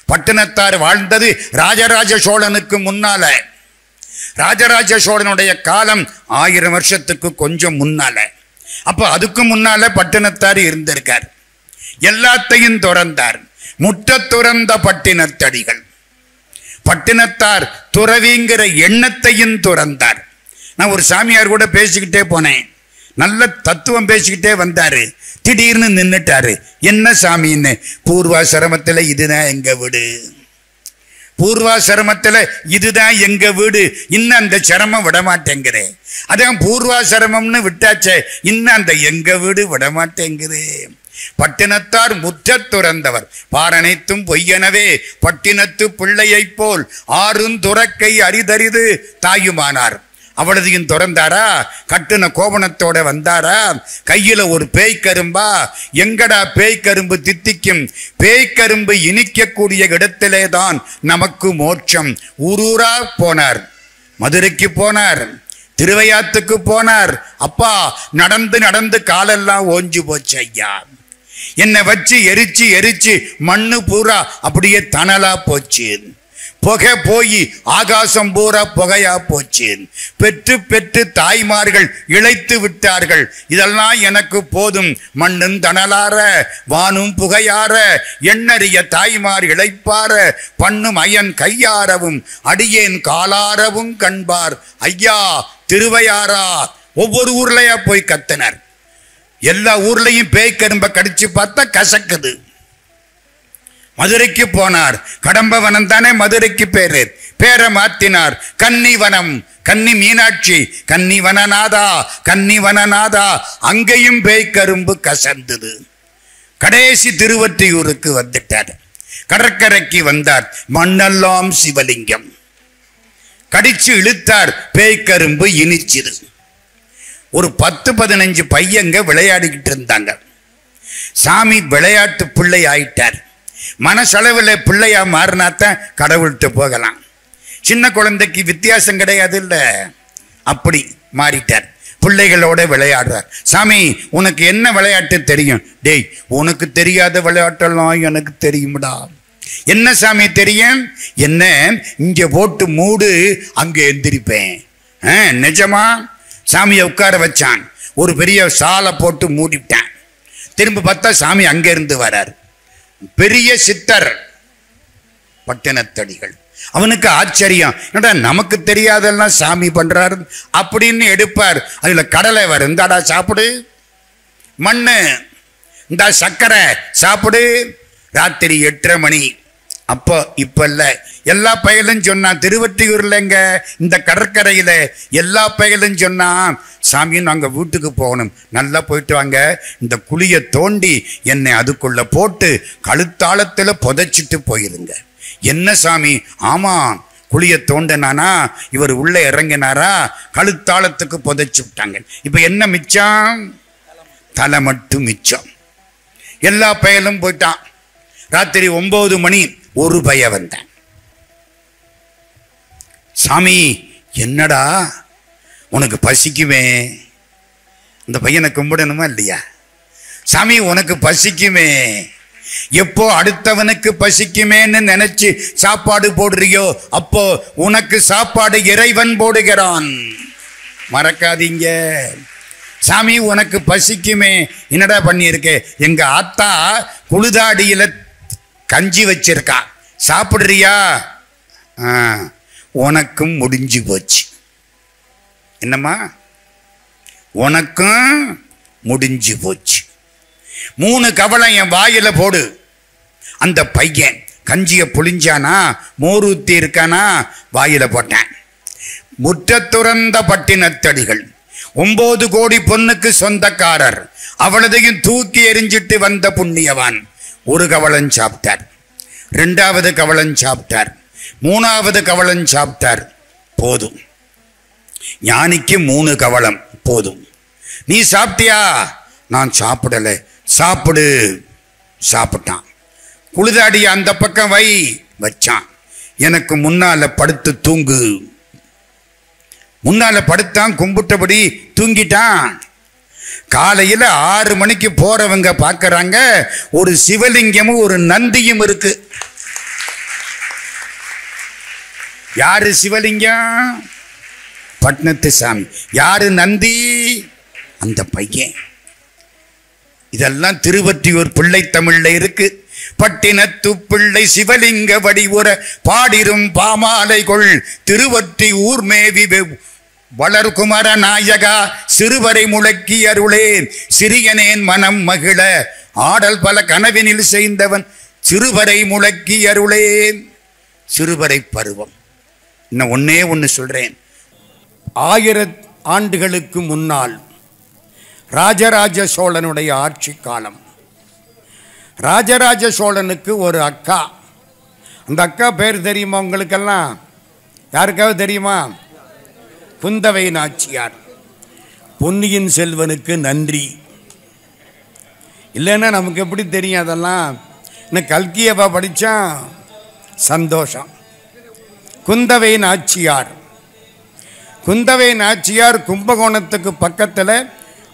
பட்டினத்தார் வாழ்ந்தது ராஜராஜ சோழனுக்கு முன்னால. ராஜராஜ சோழனுடைய காலம் 1000 வருஷத்துக்கு கொஞ்சம் முன்னால. அப்ப அதுக்கு முன்னால பட்டினத்தார் இருந்திருக்கார். எல்லாத்தையும் துறந்தார். முற்ற துறந்த பட்டினத்தடிகள். பட்டினத்தார் துறவிங்கிற எண்ணத்தையும் துறந்தார். நான் ஒரு சாமியார் கூட பேசிக்கிட்டே போனேன். நல்ல தத்துவம் பேசிக்கிட்டே வந்தாரு. திடீர்னு நின்னுட்டாரு. என்ன சாமின்னு? பூர்வாசிரமத்தில் இதுதான் எங்க வீடு, பூர்வாசிரமத்தில் இதுதான் எங்க வீடு. இன்னும் அந்த சிரமம் விடமாட்டேங்கிறேன். அதான் பூர்வாசிரமம்னு விட்டாச்சே, இன்னும் அந்த எங்க வீடு விடமாட்டேங்கிறேன். பட்டினத்தார் முற்ற துறந்தவர். பாரனைத்தும் பொய்யனவே பட்டினத்து பிள்ளையை போல் ஆறும் துறக்கை அரிதறிது தாயுமானார். அவளதையும் துறந்தாரா? கட்டுன கோபணத்தோட வந்தாரா? கையில ஒரு பேய்க்கரும்பா? எங்கடா பேய்க்கரும்பு தித்திக்கும்? பேய்க்கரும்பு இனிக்கக்கூடிய இடத்திலே தான் நமக்கு மோட்சம். ஊரூரா போனார். மதுரைக்கு போனார், திருவையாத்துக்கு போனார். அப்பா நடந்து நடந்து காலெல்லாம் ஓஞ்சு போச்சு ஐயா. என்னை வச்சு எரிச்சு எரிச்சு மண்ணு பூரா அப்படியே தணலா போச்சு. புகை போய் ஆகாசம் பூரா புகையா போச்சு. பெற்று பெற்று தாய்மார்கள் இழைத்து விட்டார்கள். இதெல்லாம் எனக்கு போதும். மண்ணும் தணலார வானும் புகையார எண்ணறிய தாய்மார் இழைப்பார பண்ணும் அயன் கையாரவும் அடியேன் காலாரவும் கண்பார் ஐயா திருவையாரா. ஒவ்வொரு ஊர்லயா போய் கத்தினர். எல்லா ஊர்லயும் பேய்க்கரும்ப கடிச்சு பார்த்தா கசக்குது. மதுரைக்கு போனார். கடம்பவனம் தானே மதுரைக்கு பேரு. பேரை மாத்தினார். கன்னிவனம். கன்னி மீனாட்சி, கன்னிவனநாதா, கன்னிவனநாதா. அங்கேயும் பேய்க்கரும்பு கசந்தது. கடைசி திருவொற்றியூருக்கு வந்துட்டார். கடற்கரைக்கு வந்தார். மண்ணெல்லாம் சிவலிங்கம். கடிச்சு இழுத்தார். பேய்க்கரும்பு இனிச்சுது. ஒரு 10-15 பையங்க விளையாடிக்கிட்டு இருந்தாங்க. சாமி விளையாட்டு பிள்ளை ஆயிட்டார். மனசளவில் பிள்ளையா மாறினாத்தான் கடவுள்கிட்ட போகலாம். சின்ன குழந்தைக்கு வித்தியாசம் கிடையாது இல்ல, அப்படி மாறிட்டார். பிள்ளைகளோட விளையாடுறார். சாமி உனக்கு என்ன விளையாட்டு தெரியும்? டேய் உனக்கு தெரியாத விளையாட்டெல்லாம் எனக்கு தெரியும்டா. என்ன சாமி தெரியும்? என்ன இங்க போட்டு மூடு, அங்க எந்திரிப்பேன். நிஜமா? சாமியை உட்கார வச்சான். ஒரு பெரிய சாலை போட்டு மூடிவிட்டான். திரும்ப பார்த்தா சாமி அங்க இருந்து வரார். பெரிய சித்தர் பட்டினத்தடிகள். அவனுக்கு ஆச்சரியம், என்னடா நமக்கு தெரியாதெல்லாம் சாமி பண்றாரு அப்படின்னு எடுப்பார். அதுல கடலை வரும், இந்தாடா சாப்பிடு. மண்ணு, இந்த சக்கரை சாப்பிடு. ராத்திரி 8:30 மணி. அப்போ இப்ப இல்ல, எல்லா பயலும் சொன்னா. திருவொற்றியூர்லங்க இந்த கடற்கரையில எல்லா பயலும் சொன்னா, சாமி நாங்க வீட்டுக்கு போகணும். நல்லா போயிட்டு வாங்க. இந்த குழிய தோண்டி என்னை அதுக்குள்ள போட்டு கழுத்தாளத்துல புதைச்சிட்டு போயிருங்க. என்ன சாமி? ஆமா, குழிய தோண்டனானா இவர் உள்ள இறங்கினாரா, கழுத்தாளத்துக்கு புதைச்சு விட்டாங்க. இப்ப என்ன மிச்சம்? தலை மட்டும் மிச்சம். எல்லா பயலும் போயிட்டான். ராத்திரி 9 மணி ஒரு பய வந்தேன். சாமி என்னடா உனக்கு பசிக்குமே? இந்த பையனை கும்பிடணுமா இல்லையா? சாமி உனக்கு பசிக்குமே. எப்போ அடுத்தவனுக்கு பசிக்குமேன்னு நினைச்சு சாப்பாடு போடுறியோ அப்போ உனக்கு சாப்பாடு இறைவன் போடுகிறான். மறக்காதீங்க. சாமி உனக்கு பசிக்குமே. என்னடா பண்ணியிருக்கே? எங்க ஆத்தா குளுதாடியில கஞ்சி வச்சிருக்கா, சாப்பிடுறியா? உனக்கும் முடிஞ்சு போச்சு. என்னம்மா? உனக்கும் முடிஞ்சு போச்சு. 3 கவளம் என் வாயில போடு. அந்த பையன் கஞ்சிய புளிஞ்சானா, மோர் ஊத்தி இருக்கானா, வாயில போட்டேன். முற்ற துறந்த பட்டினத்தடிகள். 9 கோடி பொண்ணுக்கு சொந்தக்காரர். அவளதையும் தூக்கி எறிஞ்சிட்டு வந்த புண்ணியவான். 1 கவளம் சாப்பிட்டார். 2வது கவளம் சாப்பிட்டார். 3வது கவளம் சாப்பிட்டார். போதும். ஞானிக்கு 3 கவளம் போதும். நீ சாப்பிட்டியா? நான் சாப்பிடல. சாப்பிடு. சாப்பிட்டான். குளுதாடிய அந்த பக்கம் வை. வச்சான். எனக்கு முன்னால படுத்து தூங்கு. முன்னால படுத்தான். கும்பிட்டபடி தூங்கிட்டான். காலையில் 6 மணிக்கு போறவங்க பார்க்கறாங்க, ஒரு சிவலிங்கமும் ஒரு நந்தியும் இருக்கு. யாரு சிவலிங்கம்? பட்னத்து சாமி. யாரு நந்தி? அந்த பையன். இதெல்லாம் திருவொற்றியூர் பிள்ளை தமிழ்ல இருக்கு. பட்டினத்து பிள்ளை சிவலிங்க வடிவுற பாடிரும் பாமாலை கொள் திருவொற்றி ஊர் மேவி வளர்குமர நாயகா சிறுவரை முழக்கி அருளேன் சிறியனேன் மனம் மகிழ ஆடல் பல கனவினில் செய்தவன் சிறுவரை முழக்கி அருளேன். சிறுவரை பருவம். இன்னும் ஒன்னே ஒன்று சொல்றேன். 1000 ஆண்டுகளுக்கு முன்னால் ராஜராஜ சோழனுடைய ஆட்சி காலம். ராஜராஜ சோழனுக்கு ஒரு அக்கா. அந்த அக்கா பேர் தெரியுமா உங்களுக்கெல்லாம்? யாருக்காவது தெரியுமா? குந்தவை நாச்சியார். பொன்னியின் செல்வனுக்கு நன்றி. இல்லைன்னா நமக்கு எப்படி தெரியும் அதெல்லாம்? இன்னும் கல்கியவா படித்தா சந்தோஷம். குந்தவை நாச்சியார். குந்தவை நாச்சியார் கும்பகோணத்துக்கு பக்கத்தில்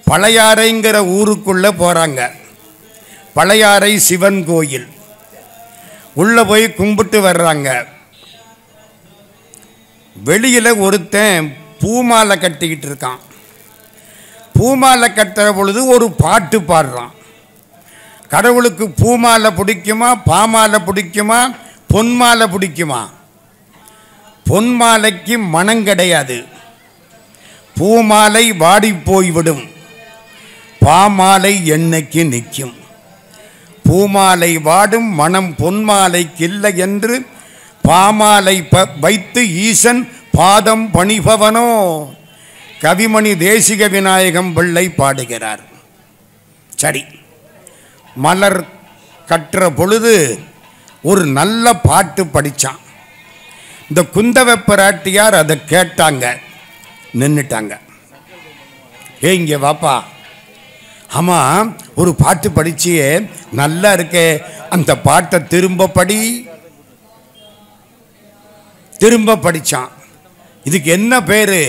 பழையாறைங்கிற ஊருக்குள்ளே போகிறாங்க. பழையாறை சிவன் கோயில் உள்ளே போய் கும்பிட்டு வர்றாங்க. வெளியில் ஒருத்தன் பூமாலை கட்டிக்கிட்டு இருக்கான். பூமாலை கட்டுற பொழுது ஒரு பாட்டு பாடுறான். கடவுளுக்கு பூமாலை பிடிக்குமா, பாமாலை பிடிக்குமா, பொன்மாலை பிடிக்குமா? பொன்மாலைக்கு மனம் கிடையாது. பூமாலை வாடி போய்விடும், பாமாலை என்னைக்கு நிற்கும். பூமாலை வாடும் மனம் பொன்மாலைக்கு இல்லை என்று பாமாலை வைத்து ஈசன் பாதம் பணிபவனோ கவிமணி தேசிக விநாயகம் பிள்ளை பாடுகிறார். சரி, மலர் கட்டுற பொழுது ஒரு நல்ல பாட்டு படித்தான். இந்த குந்தவை பிராட்டியார் அதை கேட்டாங்க, நின்றுட்டாங்க. இங்கே வாப்பா. ஆமாம், ஒரு பாட்டு படிச்சியே, நல்லா இருக்கே, அந்த பாட்டை திரும்ப படி. திரும்ப படித்தான். இதுக்கு என்ன பேர்?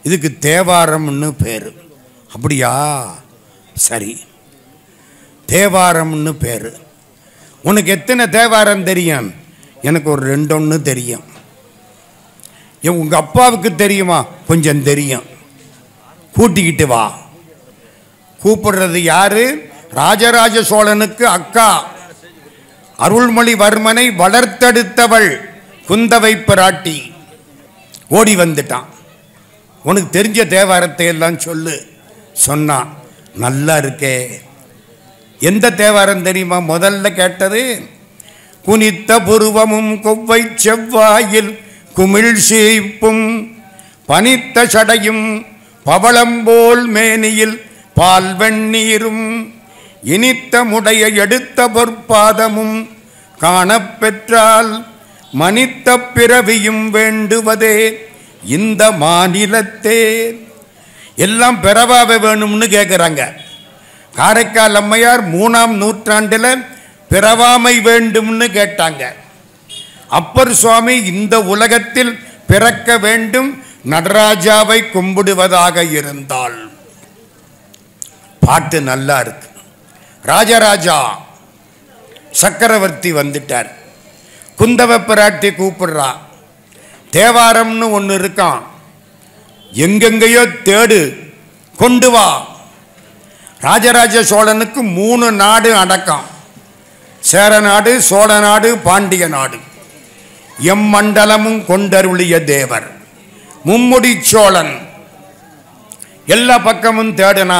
இதுக்கு தேவாரம்னு பேர். அப்படியா? சரி, தேவாரம்னு பேர். உனக்கு எத்தனை தேவாரம் தெரியும்? எனக்கு ஒரு 2 தெரியும். உங்கள் அப்பாவுக்கு தெரியுமா? கொஞ்சம் தெரியும். கூட்டிக்கிட்டு வா. கூப்பிடுறது யாரு? ராஜராஜ சோழனுக்கு அக்கா, அருள்மொழிவர்மனை வளர்த்தெடுத்தவள் குந்தவை பிராட்டி. ஓடி வந்துட்டான். உனக்கு தெரிஞ்ச தேவாரத்தை எல்லாம் சொல்லு சொன்னான். நல்லா இருக்கே. எந்த தேவாரம் தெரியுமா? முதல்ல கேட்டது, குனித்த புருவமும் கொவ்வை செவ்வாயில் குமிழ் சீப்பும் பனித்த சடையும் பவளம்போல் மேனியில் பால் வெண்ணீரும் இனித்த முடைய எடுத்த பொற்பாதமும் காணப்பெற்றால் மனித்த பிறவியும் வேண்டுவதே இந்த மாநிலத்தே. எல்லாம் பிறவாவே வேணும்னு கேட்குறாங்க. காரைக்கால் அம்மையார் 3ஆம் நூற்றாண்டில் பிறவாமை வேண்டும்னு கேட்டாங்க. அப்பர் சுவாமி இந்த உலகத்தில் பிறக்க வேண்டும், நடராஜாவை கும்பிடுவதாக இருந்தால். பாட்டு நல்லா இருக்கு. ராஜராஜா சக்கரவர்த்தி வந்துட்டார். குந்தவை பிராட்டி கூப்பிடுறா. தேவாரம்னு ஒன்று இருக்கான், எங்கெங்கேயோ தேடு, கொண்டு வா. ராஜராஜ சோழனுக்கு 3 நாடு அடக்கம். சேர நாடு, சோழ நாடு, பாண்டிய நாடு. எம்மண்டலமும் கொண்டருளிய தேவர் மும்முடி சோழன். எல்லா பக்கமும் தேடினா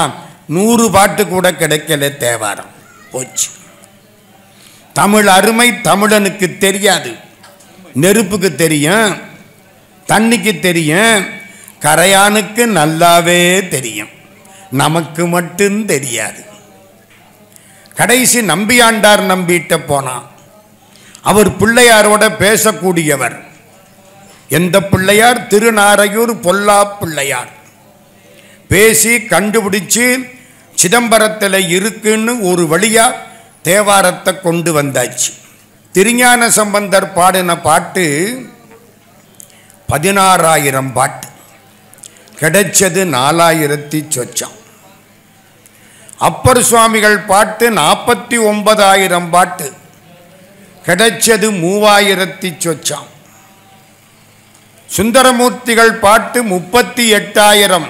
100 பாட்டு கூட கிடைக்கல. தேவாரம் போச்சு. தமிழ் அருமை தமிழனுக்கு தெரியாது. நெருப்புக்கு தெரியும், தண்ணிக்கு தெரியும், கரையானுக்கு நல்லாவே தெரியும், நமக்கு மட்டும் தெரியாது. கடைசி நம்பியாண்டார் நம்பிட்ட போனான். அவர் பிள்ளையாரோட பேசக்கூடியவர். எந்த பிள்ளையார்? திருநாரையூர் பொல்லா பிள்ளையார். பேசி கண்டுபிடிச்சு சிதம்பரத்தில் இருக்குன்னு ஒரு வழியா தேவாரத்தை கொண்டு வந்தாச்சு. திருஞான சம்பந்தர் பாடின பாட்டு 16,000 பாட்டு, கிடைச்சது 4,000 சொச்சம். அப்பர் சுவாமிகள் பாட்டு 49,000 பாட்டு, கிடைச்சது 3,000 சொச்சம். சுந்தரமூர்த்திகள் பாட்டு 38,000,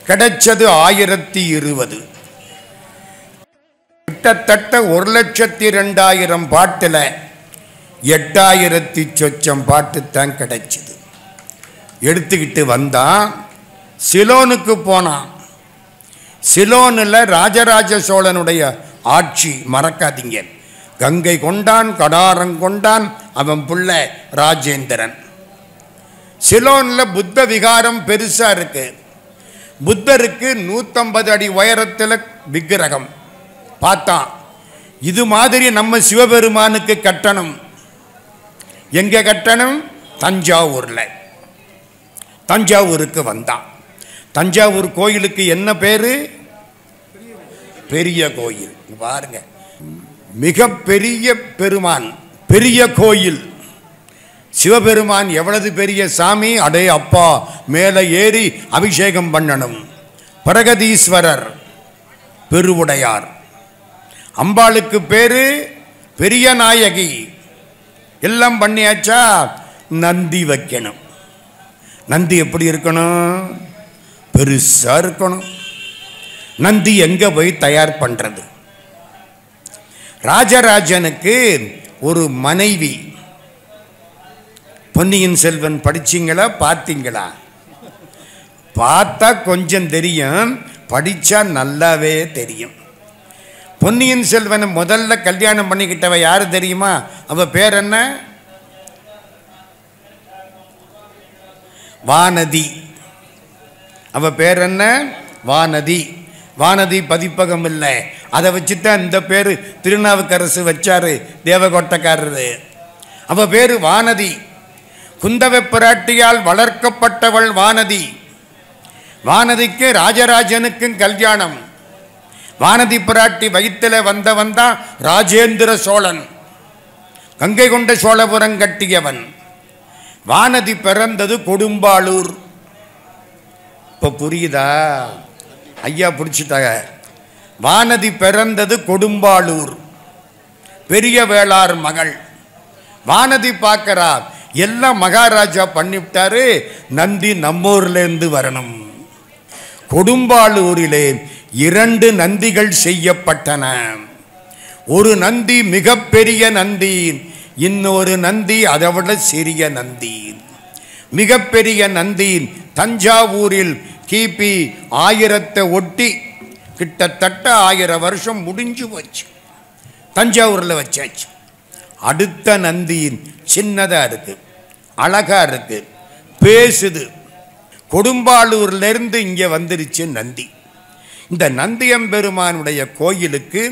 கிடைச்சது 1020. கிட்டத்தட்ட 1,02,000 பாட்டில் 8,000 சொச்சம் பாட்டு தான் கிடைச்சது. எடுத்துக்கிட்டு வந்தான், சிலோனுக்கு போனான். சிலோனில் ராஜராஜ சோழனுடைய ஆட்சி மறக்காதீங்க. கங்கை கொண்டான், கடாரம் கொண்டான், அவன் புள்ள ராஜேந்திரன். சிலோனில் புத்த விகாரம் பெருசாக இருக்கு. புத்தருக்கு 150 அடி உயரத்தில் விக்கிரகம். பார்த்தான், இது மாதிரி நம்ம சிவபெருமானுக்கு கட்டணும். எங்க கட்டணும்? தஞ்சாவூரில். தஞ்சாவூருக்கு வந்தான். தஞ்சாவூர் கோயிலுக்கு என்ன பேரு? பெரிய கோயில். பாருங்க, மிக பெரிய பெருமான், பெரிய கோயில். சிவபெருமான் எவ்வளவு பெரிய சாமி! அடே அப்பா, மேலே ஏறி அபிஷேகம் பண்ணணும். பிரகதீஸ்வரர் பெருவுடையார். அம்பாளுக்கு பேரு பெரிய நாயகி. எல்லாம் பண்ணியாச்சா? நந்தி வைக்கணும். நந்தி எப்படி இருக்கணும்? பெருசா இருக்கணும். நந்தி எங்க போய் தயார் பண்றது? ராஜராஜனுக்கு ஒரு மனைவி. பொன்னியின் செல்வன் படிச்சீங்களா, பார்த்தீங்களா? பார்த்தா கொஞ்சம் தெரியும், படிச்சா நல்லாவே தெரியும். பொன்னியின் செல்வனை முதல்ல கல்யாணம் பண்ணிக்கிட்டவ யாரு தெரியுமா? அவ பேர் என்ன? வானதி. அவ பேர் என்ன? வானதி. வானதி பதிப்பகம் இல்லை, அதை வச்சுதான் இந்த பேரு திருநாவுக்கரசு வச்சாரு, தேவகோட்டக்காரரு. அவ பேரு வானதி. குந்தவை பிராட்டியால் வளர்க்கப்பட்டவள் வானதி. வானதிக்கு ராஜராஜனுக்கும் கல்யாணம். வானதி பிராட்டி வயிற்றில் வந்தவன் தான் ராஜேந்திர சோழன், கங்கை கொண்ட சோழபுரம் கட்டியவன். வானதி பிறந்தது கொடும்பாளூர். இப்போ புரியுதா? ஐயா பிடிச்சிட்டாங்க. வானதி பிறந்தது கொடும்பாளூர், பெரிய வேளார் மகள். வானதி பார்க்கிறா, எல்லாம் மகாராஜா பண்ணிவிட்டாரு, நந்தி நம்மூர்லேருந்து வரணும். கொடும்பாளூரிலே 2 நந்திகள் செய்யப்பட்டன. ஒரு நந்தி மிகப்பெரிய நந்தி, இன்னொரு நந்தி அதை விட சிறிய நந்தி. மிகப்பெரிய நந்தி தஞ்சாவூரில் கிபி 1000 ஒட்டி கிட்டத்தட்ட 1000 வருஷம் முடிஞ்சு போச்சு. தஞ்சாவூரில் வச்சாச்சு. அடுத்த நந்தி சின்னதாக இருக்கு, அழகா இருக்கு, பேசுது. கொடும்பாளூர்லேருந்து இங்கே வந்துருச்சு நந்தி. இந்த நந்தியம்பெருமானுடைய கோயிலுக்கு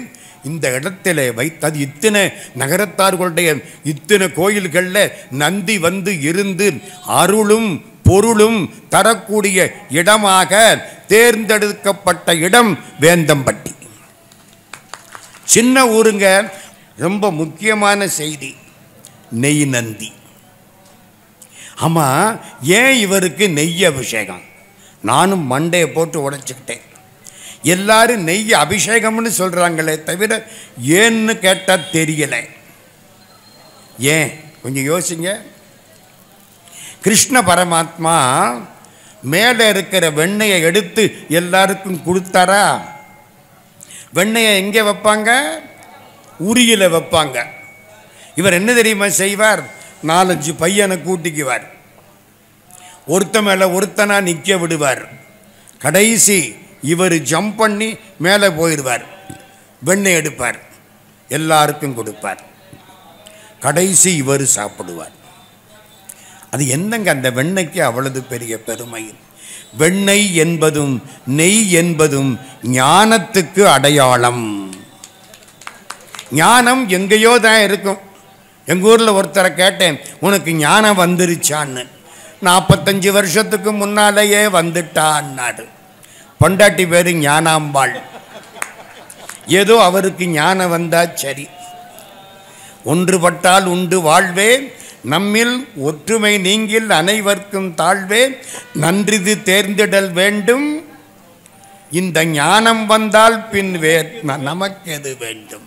இந்த இடத்துல வைத்தது. இத்தனை நகரத்தார்களுடைய இத்தனை கோயில்களில் நந்தி வந்து இருந்து அருளும் பொருளும் தரக்கூடிய இடமாக தேர்ந்தெடுக்கப்பட்ட இடம் வேந்தம்பட்டி. சின்ன ஊருங்க, ரொம்ப முக்கியமான செய்தி. நெய் நந்தி. ஆமா, ஏன் இவருக்கு நெய் அபிஷேகம்? நானும் மண்டையை போட்டு உடைச்சுக்கிட்டேன். எல்லாரும் நெய் அபிஷேகம்னு சொல்றாங்களே தவிர ஏன்னு கேட்டால் தெரியல. ஏன் கொஞ்சம் யோசிங்க. கிருஷ்ண பரமாத்மா மேலே இருக்கிற வெண்ணெயை எடுத்து எல்லாருக்கும் கொடுத்தாரா? வெண்ணெயை எங்கே வைப்பாங்க? உரியில வைப்பாங்க. இவர் என்ன தெரியுமா செய்வார்? 4-5 பையனை கூட்டிக்குவார், ஒருத்த மேலே ஒருத்தனா நிற்க விடுவார். கடைசி இவர் ஜம்ப் பண்ணி மேலே போயிடுவார், வெண்ணெய் எடுப்பார், எல்லாருக்கும் கொடுப்பார். கடைசி இவர் சாப்பிடுவார். அது என்னங்க அந்த வெண்ணெய்க்கு அவ்வளவு பெரிய பெருமை? வெண்ணெய் என்பதும் நெய் என்பதும் ஞானத்துக்கு அடையாளம். ஞானம் எங்கேயோ தான் இருக்கும். எங்கள் ஊரில் ஒருத்தரை கேட்டேன், உனக்கு ஞானம் வந்துருச்சான்னு. 45 வருஷத்துக்கு முன்னாலேயே வந்துட்டான்னாரு. பொண்டாட்டி பேரு ஞானாம்பாள். ஏதோ அவருக்கு ஞானம் வந்தா சரி. ஒன்றுபட்டால் உண்டு வாழ்வே, நம்மில் ஒற்றுமை நீங்கில் அனைவருக்கும் தாழ்வே, நன்றிது தேர்ந்திடல் வேண்டும், இந்த ஞானம் வந்தால் பின் நமக்கு எது வேண்டும்.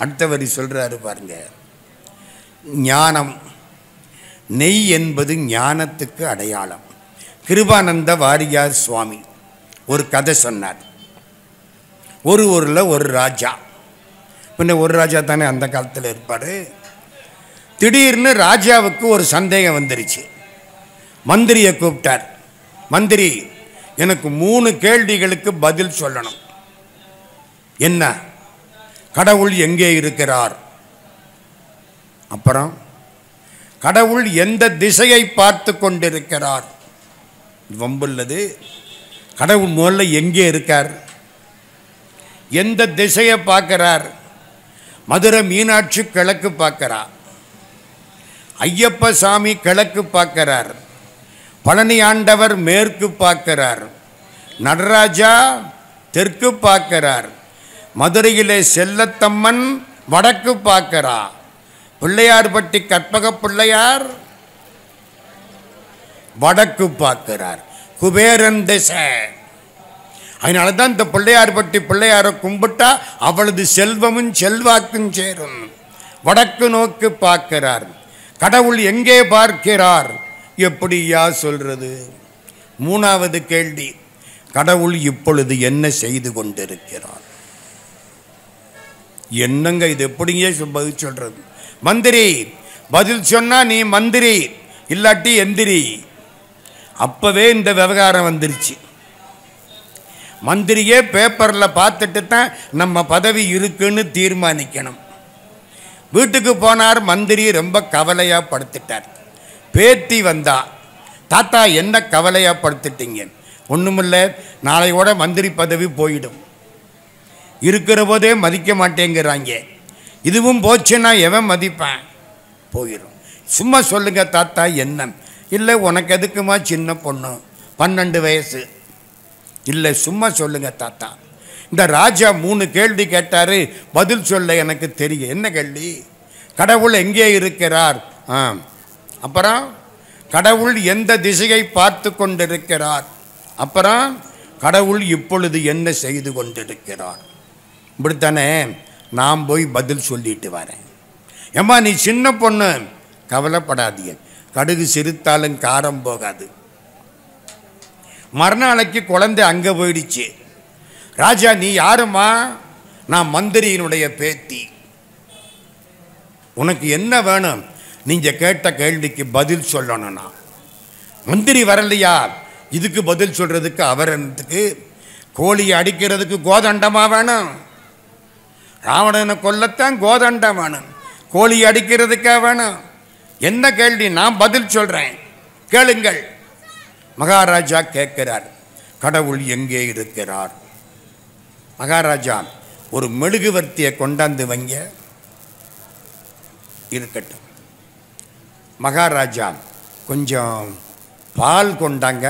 அடுத்த வரி சொல்றாரு பாருங்க. ஞானம் நெய் என்பது ஞானத்துக்கு அடையாளம். கிருபானந்த வாரியார் சுவாமி ஒரு கதை சொன்னார். ஒரு ஊரில் ஒரு ராஜா, பின்ன ஒரு ராஜா தானே அந்த காலத்தில் இருப்பார். திடீர்னு ராஜாவுக்கு ஒரு சந்தேகம் வந்துருச்சு. மந்திரியை கூப்பிட்டார். மந்திரி, எனக்கு 3 கேள்விகளுக்கு பதில் சொல்லணும். என்ன? கடவுள் எங்கே இருக்கிறார்? அப்புறம் கடவுள் எந்த திசையை பார்த்து கொண்டிருக்கிறார்? வம்புள்ளது. கடவுள் முதல்ல எங்கே இருக்கார்? எந்த திசையை பார்க்கிறார்? மதுரை மீனாட்சி கிழக்கு பார்க்கிறார், ஐயப்ப சாமி கிழக்கு பார்க்கிறார், பழனி ஆண்டவர் மேற்கு பார்க்கிறார், நடராஜா தெற்கு பார்க்கிறார், மதுரையிலே செல்லத்தம்மன் வடக்கு பார்க்கிறார், பிள்ளையார்பட்டி கற்பக பிள்ளையார் வடக்கு பார்க்கிறார். குபேரன் திசை. அதனால தான் இந்த பிள்ளையார்பட்டி பிள்ளையாரை கும்பிட்டா அவளது செல்வமும் செல்வாக்கும் சேரும். வடக்கு நோக்கு பார்க்கிறார். கடவுள் எங்கே பார்க்கிறார்? எப்படியா சொல்றது? 3வது கேள்வி, கடவுள் இப்பொழுது என்ன செய்து கொண்டிருக்கிறார்? என்னங்க இது? எப்படிங்க பதில் சொல்றது? மந்திரி, பதில் சொன்னா நீ மந்திரி, இல்லாட்டி எந்திரி. அப்பவே இந்த விவகாரம் வந்துருச்சு. மந்திரியே பேப்பரில் பார்த்துட்டு தான் நம்ம பதவி இருக்குன்னு தீர்மானிக்கணும். வீட்டுக்கு போனார். மந்திரி ரொம்ப கவலையா படுத்துட்டார். பேத்தி வந்தா, தாத்தா என்ன கவலையா படுத்துட்டீங்க? ஒண்ணுமில்லை, நாளையோட மந்திரி பதவி போயிடும். இருக்கிற போதே மதிக்க மாட்டேங்கிறாங்க. இதுவும் போச்சுன்னா எவன் மதிப்பேன்? போயிடும். சும்மா சொல்லுங்க தாத்தா. என்ன? இல்லை, உனக்கு எதுக்குமா சின்ன பொண்ணு, 12 வயசு. இல்லை, சும்மா சொல்லுங்க தாத்தா. இந்த ராஜா 3 கேள்வி கேட்டாரு, பதில் சொல்ல எனக்கு தெரியும். என்ன கேள்வி? கடவுள் எங்கே இருக்கிறார்? அப்புறம் கடவுள் எந்த திசையை பார்த்து கொண்டிருக்கிறார்? அப்புறம் கடவுள் இப்பொழுது என்ன செய்து கொண்டிருக்கிறார்? இப்படித்தானே நான் போய் பதில் சொல்லிட்டு வரேன். ஏம்மா நீ சின்ன பொண்ணு, கவலைப்படாதீங்க, கடுகு சிரித்தாலும் காரம் போகாது. மறுநாளைக்கு குழந்தை அங்கே போயிடுச்சு. ராஜா, நீ யாருமா? நான் மந்திரியினுடைய பேத்தி. உனக்கு என்ன வேணும்? நீங்க கேட்ட கேள்விக்கு பதில் சொல்லணும்னா. மந்திரி வரலையா? இதுக்கு பதில் சொல்றதுக்கு அவரனுக்கு கோழியை அடிக்கிறதுக்கு கோதண்டமா வேணும்? ராவணனை கொல்லத்தான் கோதண்டம் வேணும், கோழி அடிக்கிறதுக்கா வேணும்? என்ன கேள்வி? நான் பதில் சொல்றேன், கேளுங்கள். மகாராஜா கேட்கிறார், கடவுள் எங்கே இருக்கிறார்? மகாராஜா, ஒரு மெழுகுவர்த்தியை கொண்டாந்து வைங்க. இருக்கட்டும். மகாராஜா, கொஞ்சம் பால் கொண்டாங்க.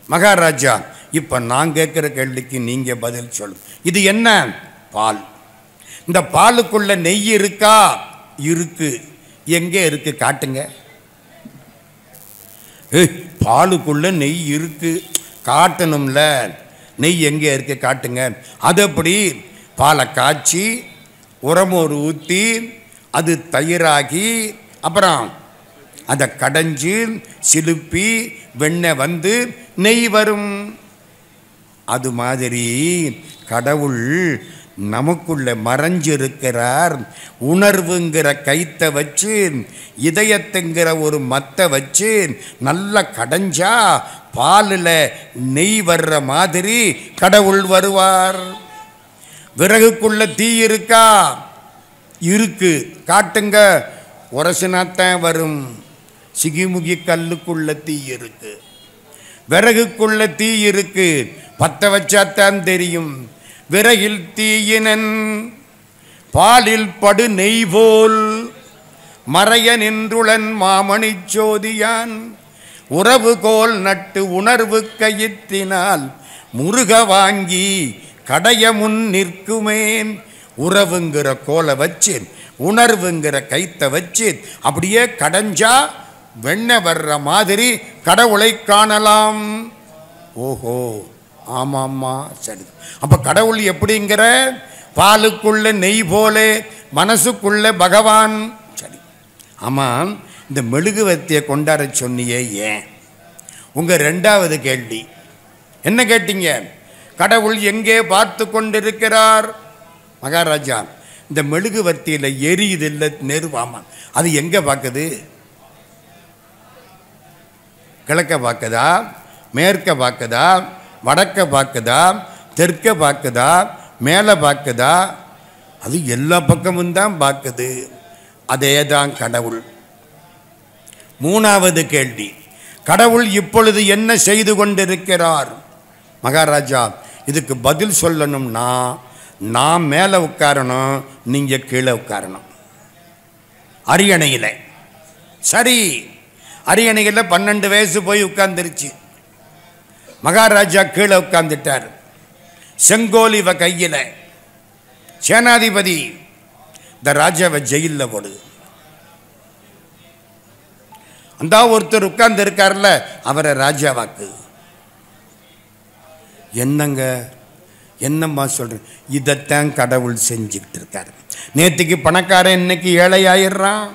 மகாராஜா, இப்ப நான் கேட்கிற கேள்விக்கு நீங்க பதில் சொல்லு. இது என்ன? பால். இந்த பாலுக்குள்ள நெய் இருக்கா? இருக்கு. எங்கே இருக்கு? காட்டுங்க. பாலுக்குள்ள நெய் இருக்கு, காட்டணும்ல. நெய் எங்கே இருக்கு? காட்டுங்க. அது எப்படி? பாலை காய்ச்சி உரமோறு ஊற்றி அது தயிராகி அப்புறம் அதை கடைஞ்சி சிலுப்பி வெண்ணெய் வந்து நெய் வரும். அது மாதிரி கடவுள் நமக்குள்ள மறைஞ்சிருக்கிறார். உணர்வுங்கிற கைத்தை வச்சு, இதயத்துங்கிற ஒரு மத்தை வச்சு நல்லா கடைஞ்சா பாலில் நெய் வர்ற மாதிரி கடவுள் வருவார். விறகுக்குள்ள தீ இருக்கா? இருக்கு. காட்டுங்க. உரசினாத்தான் வரும். சிகிமுகி கல்லுக்குள்ள தீ இருக்கு, விறகுக்குள்ள தீ இருக்கு, பத்த வச்சாத்தான் தெரியும். விறகில் தீயினன் பாலில் படு நெய் போல் மறைய நின்றுளன் மாமணி சோதியான் உறவு கோல் நட்டு உணர்வு கயிற்றினால் முருக வாங்கி கடைய முன் நிற்குமேன். உறவுங்கிற கோலை வச்சு உணர்வுங்கிற கைத்தை வச்சு அப்படியே கடைஞ்சா வெண்ணெய் வர்ற மாதிரி கடவுளை காணலாம். ஓஹோ, ஆமாம்மா, சரி. அப்ப கடவுள் எப்படிங்கிற? பாலுக்குள்ள நெய் போல, மனசுக்குள்ள பகவான். சரி, ஆமாம், இந்த மெழுகுவர்த்தியை கொண்டாட சொன்னியே ஏன்? உங்கள் ரெண்டாவது கேள்வி என்ன கேட்டீங்க? கடவுள் எங்கே பார்த்து கொண்டிருக்கிறார்? மகாராஜா, இந்த மெழுகுவர்த்தியில் எரியுது இல்லை நெருவாமா, அது எங்கே பார்க்குது? கிழக்க பார்க்குதா, மேற்க பார்க்குதா, வடக்க பார்க்குதா, தெற்க பார்க்குதா, மேலே பார்க்குதா? அது எல்லா பக்கமும் தான் பார்க்குது. அதே தான் கடவுள். மூணாவது கேள்வி, கடவுள் இப்பொழுது என்ன செய்து கொண்டிருக்கிறார்? மகாராஜா, இதுக்கு பதில் சொல்லணும்னா நான் மேலே உட்காரணும், நீங்கள் கீழே உட்காரணும். அரியணையில். சரி, அரியணையில் 12 வயசு போய் உட்கார்ந்துருச்சு. மகாராஜா கீழே உட்கார்ந்துட்டார். செங்கோல் இவ கையில். சேனாதிபதி, இந்த ராஜாவை ஜெயிலில் போடு. அந்த ஒருத்தர் உட்கார்ந்து இருக்கார்ல, அவரை ராஜாவாக்கு. என்னங்க, என்னம்மா சொல்கிறேன்? இதைத்தான் கடவுள் செஞ்சுக்கிட்டு இருக்காரு. நேற்றுக்கு பணக்காரன் இன்னைக்கு ஏழை ஆயிடுறான்.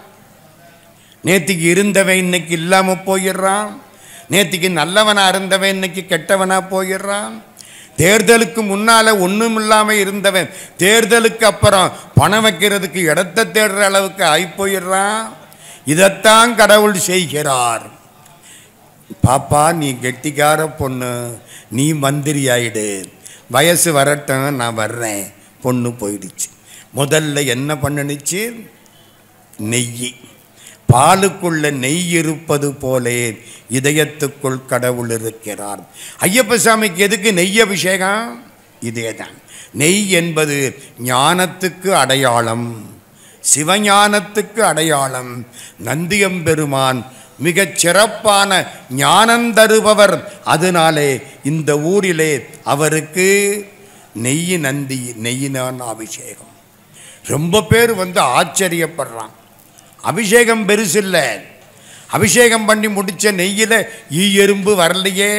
நேற்றுக்கு இருந்தவன் இன்னைக்கு இல்லாமல் போயிடுறான். நேற்றுக்கு நல்லவனாக இருந்தவன் இன்னைக்கு கெட்டவனாக போயிடுறான். தேர்தலுக்கு முன்னால் ஒன்றும் இல்லாமல் இருந்தவன் தேர்தலுக்கு அப்புறம் பணம் வைக்கிறதுக்கு இடத்தை தேடுற அளவுக்கு ஆகி போயிடுறான். இதைத்தான் கடவுள் செய்கிறார். பாப்பா, நீ கெட்டிக்கார பொண்ணு, நீ மந்திரி ஆயிடு, வயசு வரட்டும், நான் வர்றேன். பொண்ணு போயிடுச்சு. முதல்ல என்ன பண்ணுச்சு? நெய். பாலுக்குள்ள நெய் இருப்பது போலே இதயத்துக்குள் கடவுள் இருக்கிறார். ஐயப்ப சாமிக்கு எதுக்கு நெய் அபிஷேகம்? இதே தான். நெய் என்பது ஞானத்துக்கு அடையாளம், சிவஞானத்துக்கு அடையாளம். நந்தியம்பெருமான் மிகச் சிறப்பான ஞானம் தருபவர். அதனாலே இந்த ஊரிலே அவருக்கு நெய் நந்தி, நெய்யினான் அபிஷேகம். ரொம்ப பேர் ஆச்சரியப்படுறான். அபிஷேகம் பெருசில்லை, அபிஷேகம் பண்ணி முடித்த நெய்யில் எறும்பு வரலையே.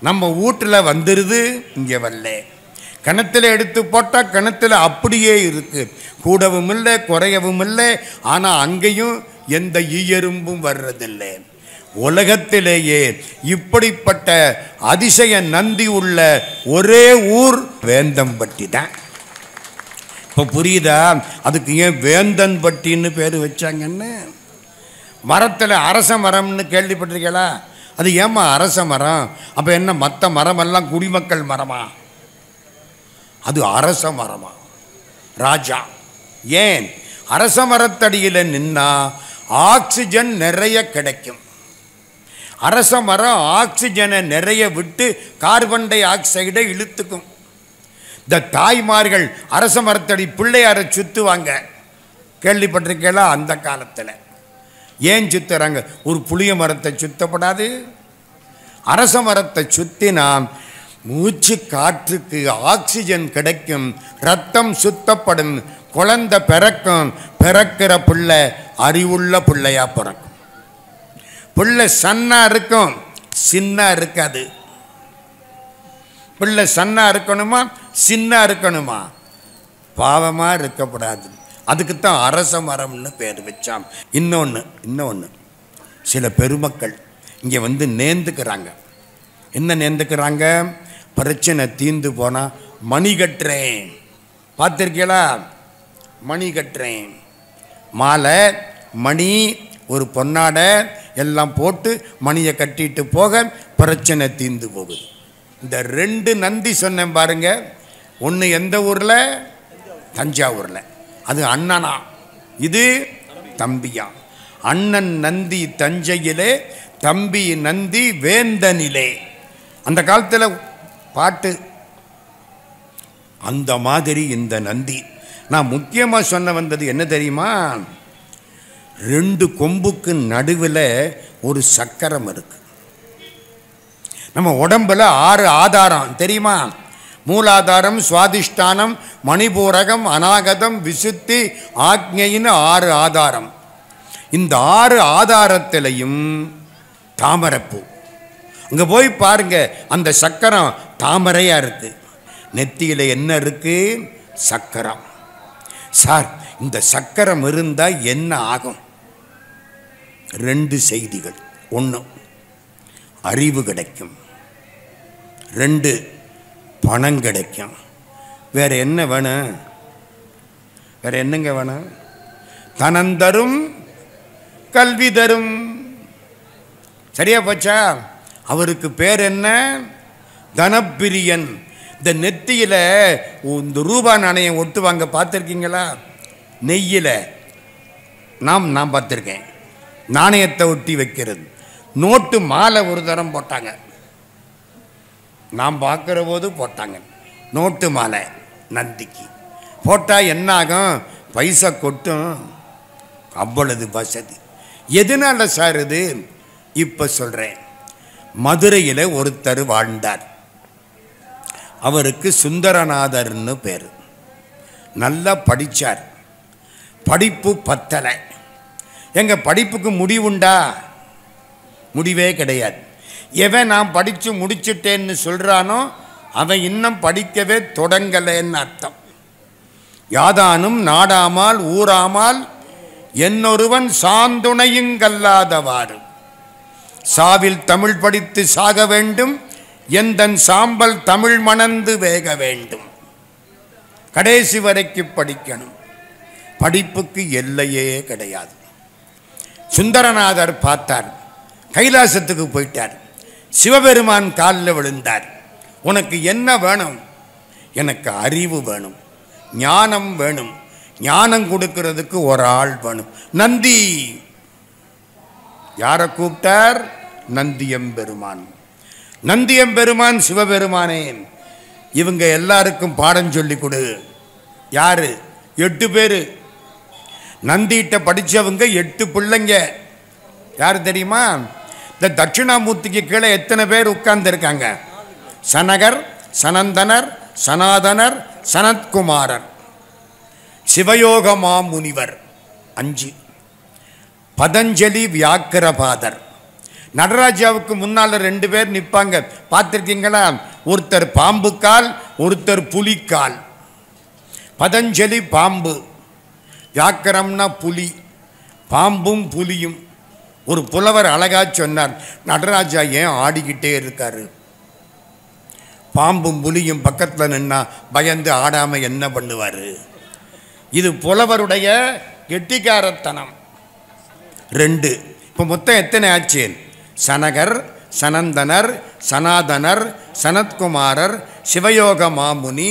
நம்ம வீட்டில் வந்துடுது, இங்கே வரல. கிணத்துல எடுத்து போட்டால் கிணத்துல அப்படியே இருக்குது, கூடவும் இல்லை குறையவும் இல்லை. ஆனால் அங்கேயும் எந்த எறும்பும் வர்றதில்லை. உலகத்திலேயே இப்படிப்பட்ட அதிசய நந்தி உள்ள ஒரே ஊர் வேந்தம்பட்டி தான். இப்போ புரியுதா அதுக்கு ஏன் வேந்தன்பட்டின்னு பேர் வச்சாங்கன்னு? மரத்தில் அரச மரம்னு கேள்விப்பட்டிருக்கீங்களா? அது ஏம்மா அரச மரம்? அப்போ என்ன மற்ற மரமெல்லாம் குடிமக்கள் மரமா? அது அரச மரமா? ராஜா ஏன் அரச மரத்தடியில் நின்னா ஆக்சிஜன் நிறைய கிடைக்கும். அரச மரம் ஆக்சிஜனை நிறைய விட்டு கார்பன் டை ஆக்சைடை இழுத்துக்கும். இந்த தாய்மார்கள் அரச மரத்தடி பிள்ளையாரை சுற்றுவாங்க, கேள்விப்பட்டிருக்கீங்களா? அந்த காலத்தில் ஏன் சுற்றுறாங்க? ஒரு புளிய மரத்தை சுத்தப்படாது, அரச மரத்தை சுற்றினா மூச்சு காற்றுக்கு ஆக்சிஜன் கிடைக்கும், ரத்தம் சுத்தப்படும், குழந்தை பிறக்கும். பிறக்கிற பிள்ளை அறிவுள்ள பிள்ளையா பிறக்கும். பிள்ளை சன்னா இருக்கும், சின்ன இருக்காது. பிள்ளை சன்னா இருக்கணுமா சின்ன இருக்கணுமா? பாவமாக இருக்கப்படாது. அதுக்குத்தான் அரச மரம்னு பேர் வச்சான். இன்னொன்று சில பெருமக்கள் இங்கே நேர்ந்துக்கிறாங்க. என்ன நேர்ந்துக்கிறாங்க? பிரச்சனை தீர்ந்து போனால் மணி கட்டுறேன். பார்த்துருக்கீங்களா? மணி கட்டுறேன். மாலை மணி ஒரு பொன்னாடை எல்லாம் போட்டு மணியை கட்டிட்டு போக பிரச்சனை தீர்ந்து போகுது. இந்த 2 நந்தி சொன்னேன் பாருங்க. ஒன்று எந்த ஊரில்? தஞ்சாவூரில். அது அண்ணனா, இது தம்பியா. அண்ணன் நந்தி தஞ்சையிலே, தம்பி நந்தி வேந்தனிலே. அந்த காலத்தில் பாட்டு. அந்த மாதிரி இந்த நந்தி. நான் முக்கியமாக சொன்ன வந்தது என்ன தெரியுமா? 2 கொம்புக்கு நடுவில் ஒரு சக்கரம் இருக்கு. நம்ம உடம்புல 6 ஆதாரம் தெரியுமா? மூலாதாரம், சுவாதிஷ்டானம், மணிபூரகம், அநாகதம், விசுத்தி, ஆக்ஞைன்னு 6 ஆதாரம். இந்த 6 ஆதாரத்திலையும் தாமரைப்பூ. அங்கே போய் பாருங்க, அந்த சக்கரம் தாமரையாக இருக்கு. நெத்தியில் என்ன இருக்கு? சக்கரம். சார், இந்த சக்கரம் இருந்தால் என்ன ஆகும்? 2 செய்திகள். 1 அறிவு கிடைக்கும், 2 பணம் கிடைக்கும். வேற என்ன வேணும்? வேற என்னங்க வேணும்? தனந்தரும் கல்வி தரும். சரியா போச்சா? அவருக்கு பேர் என்ன? தனப்பிரியன். இந்த நெத்தியில் இந்த ரூபா நாணயம் ஒட்டுவாங்க, பார்த்துருக்கீங்களா? நெய்யில் நான் பார்த்துருக்கேன். நாணயத்தை ஒட்டி வைக்கிறது. நோட்டு மாலை ஒரு தரம் போட்டாங்க, நான் பார்க்குற போது போட்டாங்க. நோட்டு மாலை நந்திக்கு போட்டால் என்ன ஆகும்? பைசா கொட்டும். அவ்வளவு வசதி. எதனால சார் இது? இப்போ சொல்கிறேன். மதுரையில் ஒருத்தர் வாழ்ந்தார். அவருக்கு சுந்தரநாதர்னு பேர். நல்லா படித்தார். படிப்பு பத்தலை. எங்கள் படிப்புக்கு முடிவுண்டா? முடிவே கிடையாது. எவன் நான் படித்து முடிச்சுட்டேன்னு சொல்கிறானோ அவன் இன்னும் படிக்கவே தொடங்கலைன்னு அர்த்தம். யாதானும் நாடாமால் ஊராமால் என்னொருவன் சாந்துணையுங்கல்லாதவாறு சாவில் தமிழ் படித்து சாக வேண்டும், எந்தன் சாம்பல் தமிழ் மணந்து வேக வேண்டும். கடைசி வரைக்கு படிக்கணும். படிப்புக்கு எல்லையே கிடையாது. சுந்தரநாதர் பார்த்தார், கைலாசத்துக்கு போயிட்டார். சிவபெருமான் காலில் விழுந்தார். உனக்கு என்ன வேணும்? எனக்கு அறிவு வேணும், ஞானம் வேணும். ஞானம் கொடுக்கிறதுக்கு ஒரு ஆள் வேணும். நந்தி. யாரை கூப்பிட்டார்? நந்தியம்பெருமான். நந்தியம்பெருமான் சிவபெருமானே, இவங்க எல்லாருக்கும் பாடம் சொல்லி கொடு. யாரு? 8 பேர். நந்திட்ட படித்தவங்க 8 பிள்ளைங்க. யார் தெரியுமா? இந்த தட்சிணாமூர்த்திக்கு கீழே எத்தனை பேர் உட்கார்ந்துருக்காங்க? சனகர், சனந்தனர், சனாதனர், சனத்குமாரர், சிவயோக மாமுனிவர் 5, பதஞ்சலி, வியாக்கிரபாதர். நடராஜாவுக்கு முன்னால் 2 பேர் நிற்பாங்க, பார்த்துருக்கீங்களா? ஒருத்தர் பாம்பு கால், ஒருத்தர் புலிக்கால். பதஞ்சலி பாம்பு, வியாக்கிரம்னா புலி. பாம்பும் புலியும். ஒரு புலவர் அழகா சொன்னார், நடராஜா ஏன் ஆடிக்கிட்டே இருக்காரு? பாம்பும் புலியும் பக்கத்தில் நின்னா பயந்து ஆடாம என்ன பண்ணுவார்? இது புலவருடைய கெட்டிக்காரத்தனம். 2. இப்போ மொத்தம் எத்தனை ஆச்சு? சனகர், சனந்தனர், சனாதனர், சனத்குமாரர், சிவயோக மாமுனி,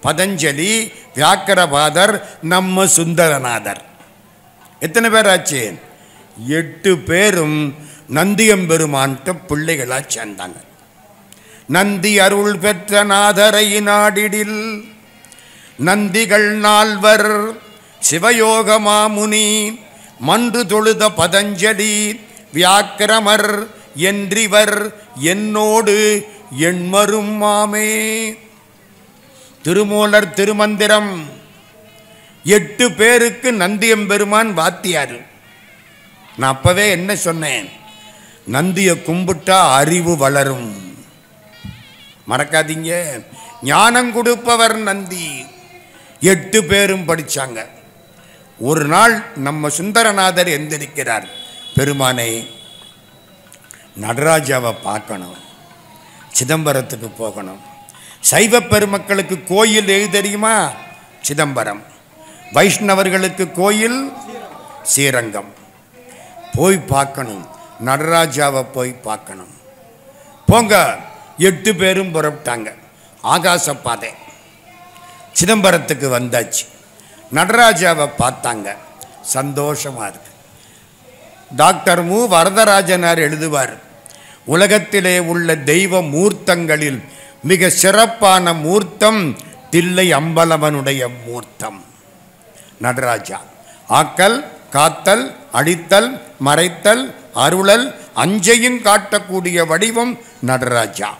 பதஞ்சலி, வியாக்கிரபாதர், நம்ம சுந்தரநாதர். எத்தனை பேர் ஆச்சு? 8 பேரும் நந்தியம்பெருமான்கிட்ட பிள்ளைகளா சேர்ந்தாங்க. நந்தி அருள் பெற்ற நாதரை நாடிடில் நந்திகள் 4 சிவயோக மாமுனி மன்று தொழுத பதஞ்சலி வியாக்கிரமர் என்றிவர் என்னோடு எண்மரும் மாமே. திருமூலர் திருமந்திரம். 8 பேருக்கு நந்தியம்பெருமான் வாத்தியார். நான் அப்பவே என்ன சொன்னேன்? நந்தியை கும்பிட்டா அறிவு வளரும். மறக்காதீங்க. ஞானம் கொடுப்பவர் நந்தி. 8 பேரும் படிச்சாங்க. ஒரு நாள் நம்ம சுந்தரநாதர் எந்திரிக்கிறார். பெருமானே, நடராஜாவை பார்க்கணும், சிதம்பரத்துக்கு போகணும். சைவ பெருமக்களுக்கு கோயில் எது தெரியுமா? சிதம்பரம். வைஷ்ணவர்களுக்கு கோயில் ஸ்ரீரங்கம். போய் பார்க்கணும், நடராஜாவை போய் பார்க்கணும். போங்க. 8 பேரும் புறப்பட்டாங்க. ஆகாச பாதை. சிதம்பரத்துக்கு வந்தாச்சு. நடராஜாவை பார்த்தாங்க. சந்தோஷமா இருக்கு. டாக்டர் மு வரதராஜனார் எழுதுவார், உலகத்திலே உள்ள தெய்வ மூர்த்தங்களில் மிக சிறப்பான மூர்த்தம் தில்லை அம்பலவனுடைய மூர்த்தம் நடராஜா. ஆக்கல், காத்தல், அழித்தல், மறைத்தல், அருளல் அஞ்சையும் காட்டக்கூடிய வடிவம் நடராஜா.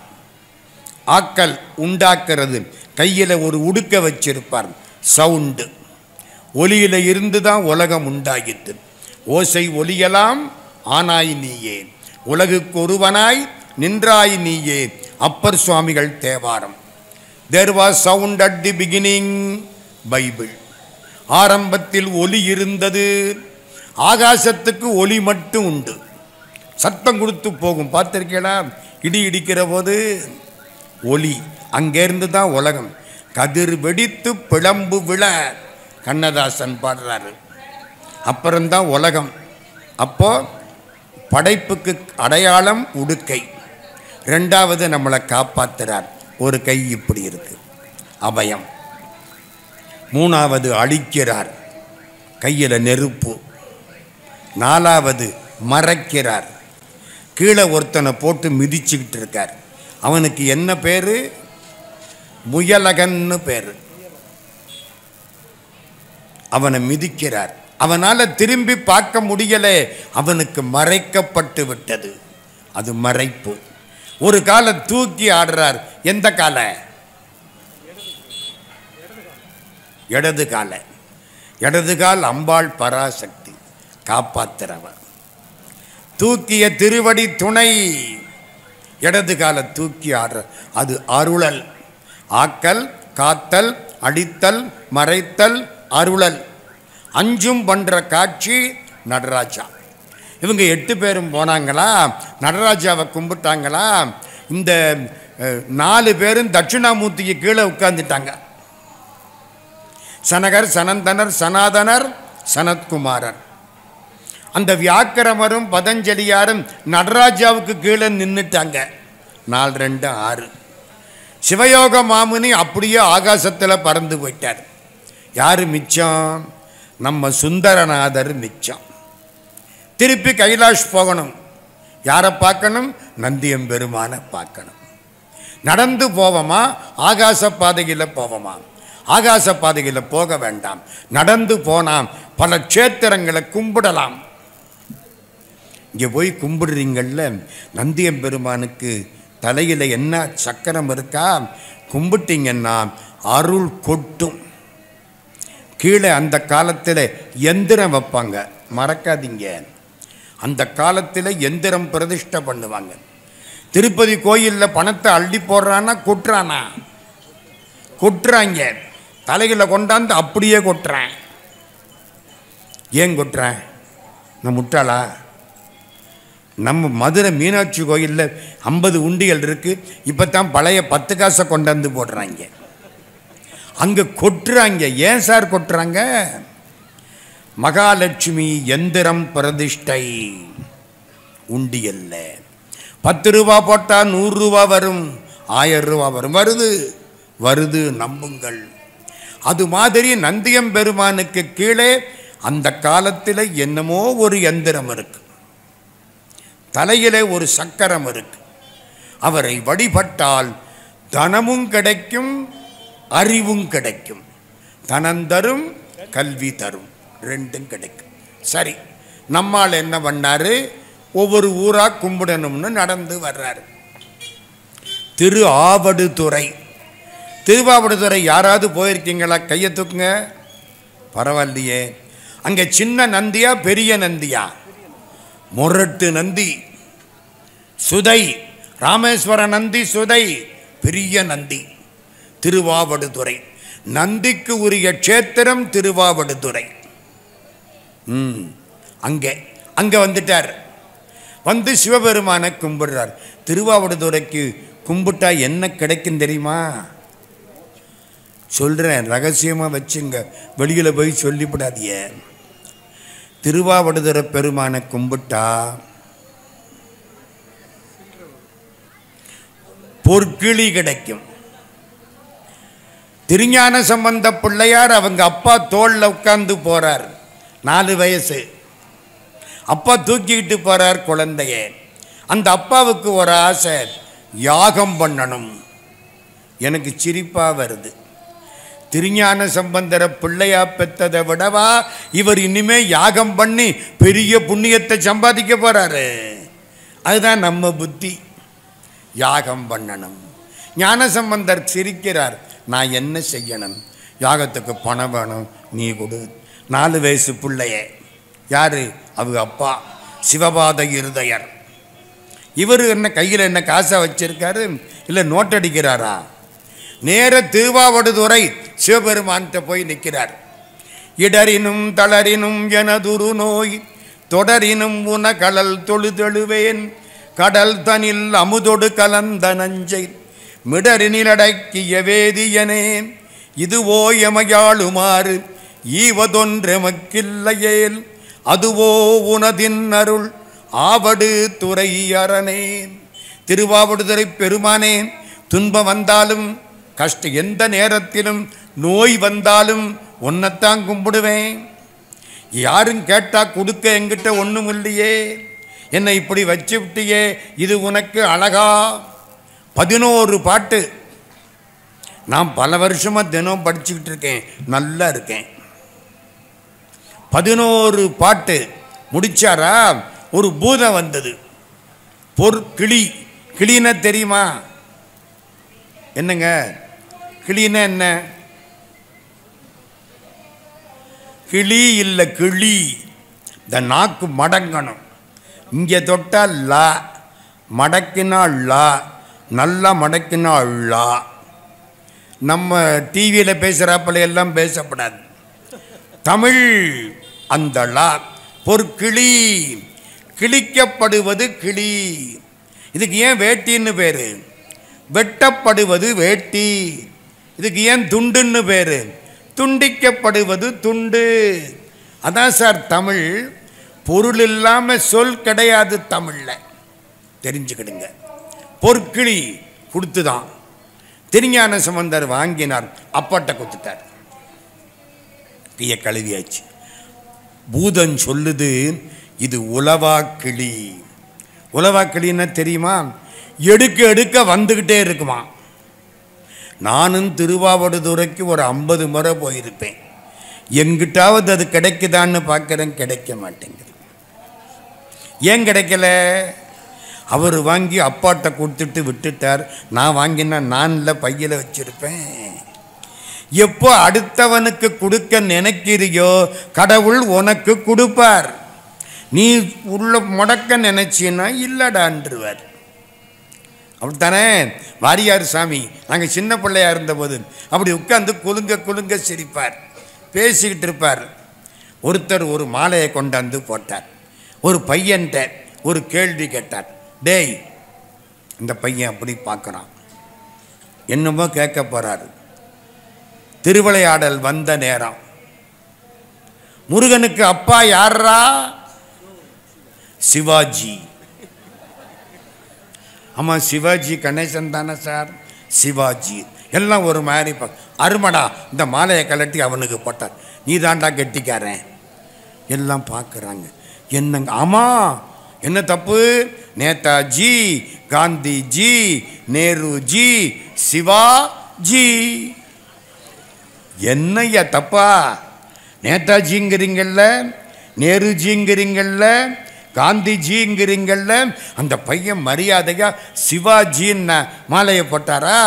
ஆக்கல் உண்டாக்குறது. கையில் ஒரு உடுக்க வச்சிருப்பார். சவுண்டு. ஒலியில இருந்து தான் உலகம் உண்டாகிட்டு. ஓசை ஒலியலாம் ஆனாய் நீயே, உலகுக்கு ஒருவனாய் நின்றாய் நீயே. அப்பர் சுவாமிகள் Thevaram. There was sound at the beginning. Bible. ஆரம்பத்தில் ஒலி இருந்தது. ஆகாசத்துக்கு ஒளி மட்டும் உண்டு, சத்தம் கொடுத்து போகும். பார்த்திருக்கீங்களா? இடி இடிக்கிற போது ஒளி, அங்கேருந்து தான் உலகம். கதிர் வெடித்து பிளம்பு விழ கண்ணதாசன் பாடுறாரு. அப்புறம்தான் உலகம். அப்போ படைப்புக்கு அடையாளம் உடுக்கை. ரெண்டாவது நம்மளை காப்பாத்துறார், ஒரு கை இப்படி இருக்கு, அபயம். மூணாவது அழிக்கிறார், கையில் நெருப்பு. நாலாவது மறைக்கிறார், கீழே ஒருத்தனை போட்டு மிதிச்சுக்கிட்டு இருக்கார். அவனுக்கு என்ன பேரு? முயலகன்னு பேரு. அவனை மிதிக்கிறார், அவனால திரும்பி பார்க்க முடியல, அவனுக்கு மறைக்கப்பட்டு விட்டது. அது மறைப்பு. ஒரு காலை தூக்கி ஆடுறார். எந்த காலை? இடது காலை. இடது கால் அம்பாள் பராசக்தி, காப்பாத்துறவர். தூக்கிய திருவடி துணை. இடது காலை தூக்கி ஆடுற, அது அருளல். ஆக்கல், காத்தல், அடித்தல், மறைத்தல், அருளல் அஞ்சும் பண்ற காட்சி நடராஜா. இவங்க 8 பேரும் போனாங்களா, நடராஜாவை கும்பிட்டாங்களா. இந்த 4 பேரும் தட்சிணாமூர்த்திக்கு கீழே உட்கார்ந்துட்டாங்க. சனகர், சனந்தனர், சனாதனர், சனத்குமாரர். அந்த வியாக்கிரமரும் பதஞ்சலியாரும் நடராஜாவுக்கு கீழே நின்றுட்டாங்க. 4 2 6. சிவயோக மாமுனி அப்படியே ஆகாசத்தில் பறந்து போயிட்டார். யார் மிச்சம்? நம்ம சுந்தரநாதர் மிச்சம். திருப்பி கைலாஷ் போகணும். யாரை பார்க்கணும்? நந்தியம்பெருமானை பார்க்கணும். நடந்து போவோமா, ஆகாச பாதையில் போவோமா? ஆகாச பாதையில் போக வேண்டாம், நடந்து போனால் பல க்ஷேத்திரங்களை கும்பிடலாம். இங்கே போய் கும்பிடுறீங்கள்ல, நந்தியம்பெருமானுக்கு தலையில் என்ன சக்கரம் இருக்கா? கும்பிட்டீங்கன்னா அருள் கொட்டும். கீழே அந்த காலத்தில் எந்திரம் வைப்பாங்க, மறக்காதீங்க. அந்த காலத்தில் எந்திரம் பிரதிஷ்டை பண்ணுவாங்க. திருப்பதி கோயிலில் பணத்தை அள்ளி போடுறான்னா கொட்டுறானா? கொட்டுறாங்க. தலையில் கொண்டாந்து அப்படியே கொட்டுறேன். ஏன் கொட்டுறேன்? நான் முட்டாளா? நம்ம மதுரை மீனாட்சி கோயிலில் 50 உண்டிகள் இருக்குது. இப்போ தான் பழைய 10 காசை கொண்டாந்து போடுறாங்க. அங்கே கொட்டுறாங்க. ஏன் சார் கொட்டுறாங்க? மகாலட்சுமி எந்திரம் பிரதிஷ்டை. உண்டியல்ல 10 ரூபா போட்டால் 100 ரூபா வரும், 1000 ரூபா வரும். வருது வருது, நம்புங்கள். அது மாதிரி நந்தியம்பெருமானுக்கு கீழே அந்த காலத்தில் என்னமோ ஒரு எந்திரம் இருக்கு, தலையிலே ஒரு சக்கரம் இருக்கு. அவரை வழிபட்டால் தனமும் கிடைக்கும், அறிவும் கிடைக்கும். தனம் தரும், கல்வி தரும், ரெண்டும் கிடைக்கும். சரி, நம்மால் என்ன பண்ணாரு? ஒவ்வொரு ஊரா கும்பிடணும்னு நடந்து வர்றாரு. திரு ஆவடுதுறை. திருவாவடுதுறை யாராவது போயிருக்கீங்களா? கையை தூக்குங்க. பரவாயில்லையே. அங்கே சின்ன நந்தியா பெரிய நந்தியா? முரட்டு நந்தி, சுதை. ராமேஸ்வர நந்தி சுதை, பெரிய நந்தி. திருவாவடுதுறை நந்திக்கு உரிய க்ஷேத்திரம் திருவாவடுதுறை. அங்கே வந்துட்டார். வந்து சிவபெருமானை கும்பிடுறார். திருவாவடுதுறைக்கு கும்பிட்டா என்ன கிடைக்கும் தெரியுமா? சொல்கிறேன், ரகசியமாக வச்சுங்க, வெளியில் போய் சொல்லிவிடாதிய. திருவாவடுதுறை பெருமானை கும்பிட்டா பொற்கிளி கிடைக்கும். திருஞான சம்பந்த பிள்ளையார் அவங்க அப்பா தோளில் உட்கார்ந்து போறார். 4 வயசு. அப்பா தூக்கிக்கிட்டு போறார் குழந்தைய. அந்த அப்பாவுக்கு ஒரு ஆசை, யாகம் பண்ணணும். எனக்கு சிரிப்பா வருது. திருஞான சம்பந்தர பிள்ளையா பெற்றதை விடவா இவர் இனிமே யாகம் பண்ணி பெரிய புண்ணியத்தை சம்பாதிக்க போறாரு. அதுதான் நம்ம புத்தி. யாகம் பண்ணணும். ஞானசம்பந்தர் சிரிக்கிறார். நான் என்ன செய்யணும்? யாகத்துக்கு பணம் வேணும், நீ கொடு. 4 வயசு பிள்ளைய. யாரு? அவங்க அப்பா சிவபாத இருதயர். இவர் என்ன கையில் என்ன காசை வச்சிருக்காரு? இல்லை நோட்டடிக்கிறாரா? நேர திருவாவடுதுறை சிவபெருமான்கிட்ட போய் நிற்கிறார். இடரினும் தளரினும் எனதுரு நோய் தொடரினும் உன கடல் தொழுதெழுவேன் கடல் தனில் அமுதொடு கலந்த நஞ்சை மிடரினிலடக்கிய வேதியனே இதுவோ எமையாளுமாறு ஈவதொன்றெமக்கில்லையேல் அதுவோ உனதின் அருள் ஆவடு துறை அரணே. திருவாவடுதுறை பெருமானே, துன்பம் வந்தாலும் எந்த நேரத்திலும் நோய் வந்தாலும் ஒன்னைத்தான் கும்பிடுவேன். யாரும் கேட்டா கொடுக்க என்கிட்ட ஒன்றும் இல்லையே, என்னை இப்படி வச்சு விட்டியே, இது உனக்கு அழகா. 11 பாட்டு நான் பல வருஷமாக தினம் படிச்சுக்கிட்டு இருக்கேன், நல்லா இருக்கேன். 11 பாட்டு முடிச்சாரா, ஒரு பூதம் வந்தது. பொற்கிளி, கிளின்னா தெரியுமா என்னங்க? கிளின்னா என்ன? கிளி இல்லை, கிளி. இந்த நாக்கு மடங்கணும். இங்கே தொட்டால் லா, மடக்கினா லா, நல்லா மடக்கினா லா. நம்ம டிவியில் பேசுகிறாப்பல எல்லாம் பேசப்படாது. தமிழ் அந்த லா. பொற்கிளி, கிழிக்கப்படுவது கிளி. இதுக்கு ஏன் வேட்டின்னு பேரு? வெட்டப்படுவது வேட்டி. இதுக்கு ஏன் துண்டுன்னு பேரு? துண்டிக்கப்படுவது துண்டு. அதான் சார் தமிழ். பொருள் இல்லாமல் சொல் கிடையாது தமிழ்ல, தெரிஞ்சுக்கிடுங்க. பொற்கிளி கொடுத்துதான் திருஞான சம்பந்தர் வாங்கினார், அப்பாட்ட கொடுத்துட்டார். தீய கழுவியாச்சு. பூதன் சொல்லுது, இது உலவா கிளி. உலவா கிளின்னா தெரியுமா? எடுக்க எடுக்க வந்துக்கிட்டே இருக்குமா. நானும் திருவாவடுதுறைக்கு ஒரு 50 முறை போயிருப்பேன். எங்கிட்டாவது அது கிடைக்குதான்னு பார்க்குறேன், கிடைக்க மாட்டேங்குது. ஏன் கிடைக்கல? அவர் வாங்கி அப்பாட்ட கொடுத்துட்டு விட்டுட்டார். நான் வாங்கினா நானில் பையில் வச்சிருப்பேன். எப்போ அடுத்தவனுக்கு கொடுக்க நினைக்கிறியோ கடவுள் உனக்கு கொடுப்பார். நீ உள்ள முடக்க நினைச்சின்னா இல்லடான்றுவார். அப்படித்தானே? வாரியார் சாமி நாங்கள் சின்ன பிள்ளையா இருந்தபோது அப்படி உட்காந்து குலுங்க குலுங்க சிரிப்பார், பேசிக்கிட்டு இருப்பார். ஒருத்தர் ஒரு மாலையை கொண்டாந்து போட்டார். ஒரு பையன்ட்ட ஒரு கேள்வி கேட்டார். டேய், இந்த பையன் அப்படி பார்க்குறான், என்னமோ கேட்க போறாரு. திருவிளையாடல் வந்த நேரம். முருகனுக்கு அப்பா யாரா? சிவாஜி. ஆமாம், சிவாஜி கணேசன் தானே சார்? சிவாஜி. எல்லாம் ஒரு மாதிரி அருமடா. இந்த மாலையை கலட்டி அவனுக்கு போட்டார். நீ தாண்டா கெட்டிக்காரன். எல்லாம் பார்க்குறாங்க. என்னங்க? ஆமாம், என்ன தப்பு? நேதாஜி, காந்திஜி, நேருஜி, சிவாஜி. என்னையா தப்பா? நேதாஜிங்கிறீங்கல்ல, நேருஜிங்கிறீங்கல்ல, காந்திஜிங்கிறீங்கல்ல. அந்த பையன் மரியாதையா சிவாஜின்னு மாலையை போட்டாரா?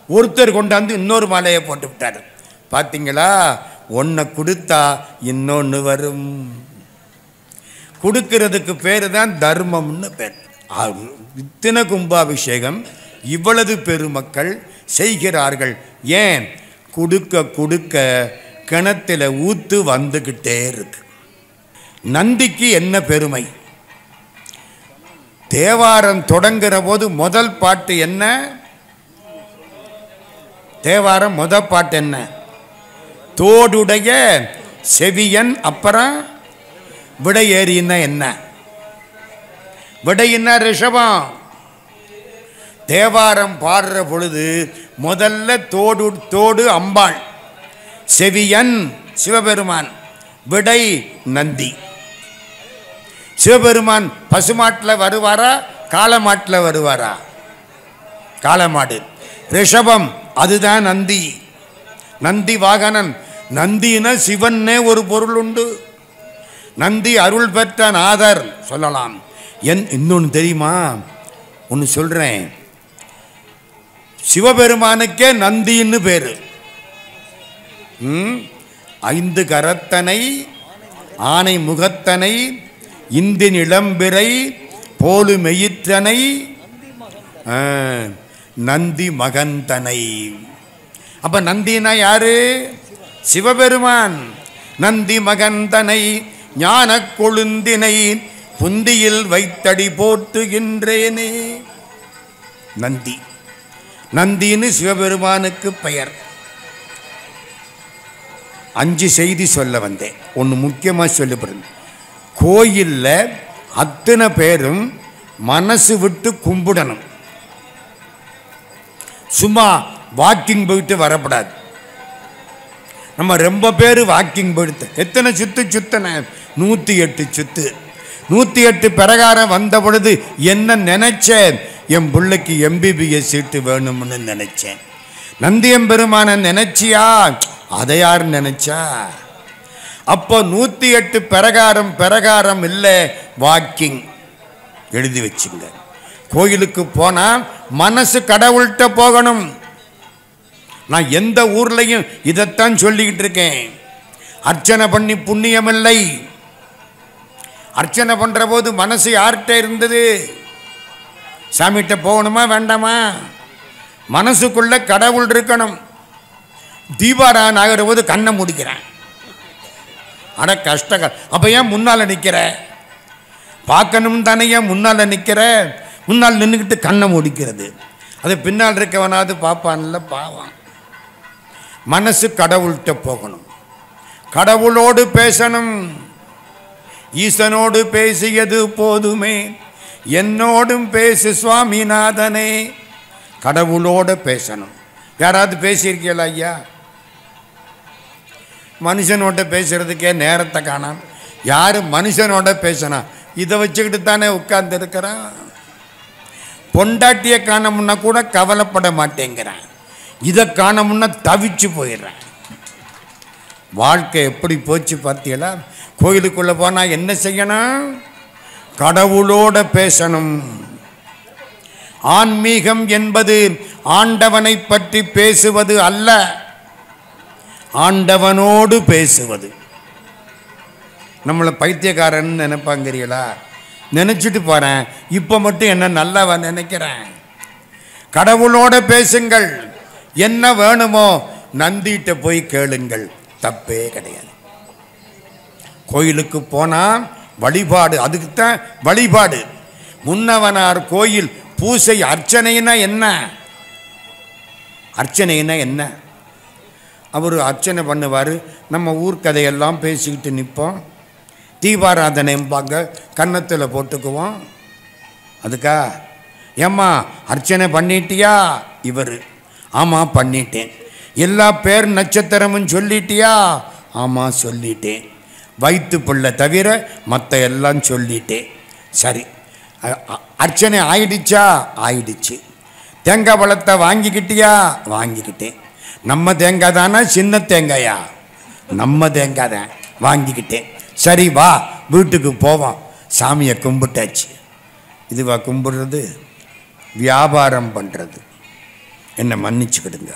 ஒருத்தர் கொண்டாந்து இன்னொரு மாலையை போட்டு விட்டார். பார்த்தீங்களா? ஒன்றை கொடுத்தா இன்னொன்று வரும். கொடுக்கிறதுக்கு பேர் தான் தர்மம்னு பேர். இத்தனை கும்பாபிஷேகம் இவ்வளவு பெருமக்கள் செய்கிறார்கள். ஏன்? கொடுக்க கொடுக்க கிணத்துல ஊத்து வந்துக்கிட்டே இருக்கு. நந்திக்கு என்ன பெருமை? தேவாரம் தொடங்குற போது முதல் பாட்டு என்ன? தேவாரம் முதல் பாட்டு என்ன? தோடுடைய செவியன். அப்புறம் விடையேறின்னா என்ன? விடையின்னா ரிஷபம். தேவாரம் பாடுற பொழுது முதல்ல தோடு அம்பாள், செவியன் சிவபெருமான், விடை நந்தி. சிவபெருமான் பசுமாட்டில் வருவாரா, காளமாட்டில் வருவாரா? காளமாடு. ரிஷபம், அதுதான் நந்தி. நந்தி வாகனன். நந்தினா சிவன்னே ஒரு பொருள் உண்டு. நந்தி அருள் பெற்ற நாதர் சொல்லலாம். இன்னொன்று தெரியுமா? ஒன்று சொல்றேன். சிவபெருமானுக்கே நந்தின்னு பேரு. 5 கரத்தனை, ஆனை முகத்தனை, இந்தின் இளம்பிறை, போலு மெயிற்றனை, நந்தி மகந்தனை. அப்ப நந்தினா யாரு? சிவபெருமான். நந்தி மகந்தனை ஞான கொழுந்தினை புந்தியில் வைத்தடி போற்றுகின்றேனே. நந்தி, நந்தின்னு சிவபெருமானுக்கு பெயர். 5 செய்தி சொல்ல வந்தேன். ஒன்று முக்கியமாக சொல்லப்படுது. கோயிலில் அத்தனை பேரும் மனசு விட்டு கும்பிடணும். சும்மா வாக்கிங் போயிட்டு வரப்படாது. நம்ம ரொம்ப பேர் வாக்கிங் போயிட்டு எத்தனை சுத்தன 108 சுத்து. 108 பிரகாரம் வந்த பொழுது என்ன நினைச்சேன்? என் பிள்ளைக்கு MBBS சீட்டு வேணும்னு நினைச்சேன். நந்தியம்பெருமான நினைச்சியா? அதை யார் நினைச்சா? அப்போ 108 பிரகாரம் இல்லை, வாக்கிங். எழுதி வச்சுங்க. கோயிலுக்கு போனா மனசு கடவுள்கிட்ட போகணும். நான் எந்த ஊர்லையும் இதைத்தான் சொல்லிக்கிட்டு இருக்கேன். அர்ச்சனை பண்ணி புண்ணியம் இல்லை. அர்ச்சனை பண்ற போது மனசு யார்கிட்ட இருந்தது? சாமிகிட்ட போகணுமா வேண்டாமா? மனசுக்குள்ள கடவுள் இருக்கணும். தீபாராயணம் ஆகிற போது கண்ணை முடிக்கிறேன். அட கஷ்ட. அப்போ ஏன் முன்னால் நிற்கிற? பார்க்கணும் தானே, ஏன் முன்னால் நிற்கிற? முன்னால் நின்றுக்கிட்டு கண்ணை முடிக்கிறது. அது பின்னால் இருக்கவனாவது பார்ப்பான்ல, பாவான். மனசு கடவுள்கிட்ட போகணும். கடவுளோடு பேசணும். ஈசனோடு பேசியது போதுமே, என்னோடும் பேசு சுவாமிநாதனே. கடவுளோடு பேசணும். யாராவது பேசியிருக்கீங்களா ஐயா? மனுஷனோட பேசுறதுக்கே நேரத்தை காணாம். யார் மனுஷனோட பேசினா? இதை வச்சுக்கிட்டு தானே உட்கார்ந்து இருக்கிறான். பொண்டாட்டியை காணமுன்னா கூட கவலைப்பட மாட்டேங்கிறான். இதை காணமுன்னா தவிச்சு போயிடுறான். வாழ்க்கை எப்படி போச்சு பார்த்தீங்களா? கோயிலுக்குள்ளே போனால் என்ன செய்யணும்? கடவுளோட பேசணும். ஆன்மீகம் என்பது ஆண்டவனை பற்றி பேசுவது அல்ல, ஆண்டவனோடு பேசுவது. நம்மளை பைத்தியக்காரன் நினைப்பாங்கிறீங்களா? நினச்சிட்டு போகிறேன். இப்போ மட்டும் என்ன நல்லவ நினைக்கிறேன். கடவுளோட பேசுங்கள். என்ன வேணுமோ நந்திட்ட போய் கேளுங்கள். தப்பே கிடையாது. கோயிலுக்கு போனால் வழிபாடு, அதுக்குத்தான் வழிபாடு. முன்னவனார் கோயில் பூசை. அர்ச்சனைனா என்ன? அர்ச்சனைனா என்ன? அவர் அர்ச்சனை பண்ணுவார். நம்ம ஊர் கதையெல்லாம் பேசிக்கிட்டு நிற்போம். தீபாராதனைம்பாங்க, கன்னத்தில் போட்டுக்குவோம். அதுக்கா? ஏம்மா அர்ச்சனை பண்ணிட்டியா? இவர் ஆமாம் பண்ணிட்டேன். எல்லா பேர் நட்சத்திரமும் சொல்லிட்டியா? ஆமாம் சொல்லிட்டேன். வயிற்று பிள்ளை தவிர மற்ற எல்லாம் சொல்லிட்டேன். சரி, அர்ச்சனை ஆயிடுச்சா? ஆயிடுச்சு. தேங்காய் பழத்தை வாங்கிக்கிட்டியா? வாங்கிக்கிட்டேன். நம்ம தேங்காய் தானே, சின்ன தேங்காயா? நம்ம தேங்காய் தான், வாங்கிக்கிட்டேன். சரி வா வீட்டுக்கு போவோம். சாமியை கும்பிட்டாச்சு. இதுவா கும்பிடுறது? வியாபாரம் பண்ணுறது. என்னை மன்னிச்சுக்கிடுங்க.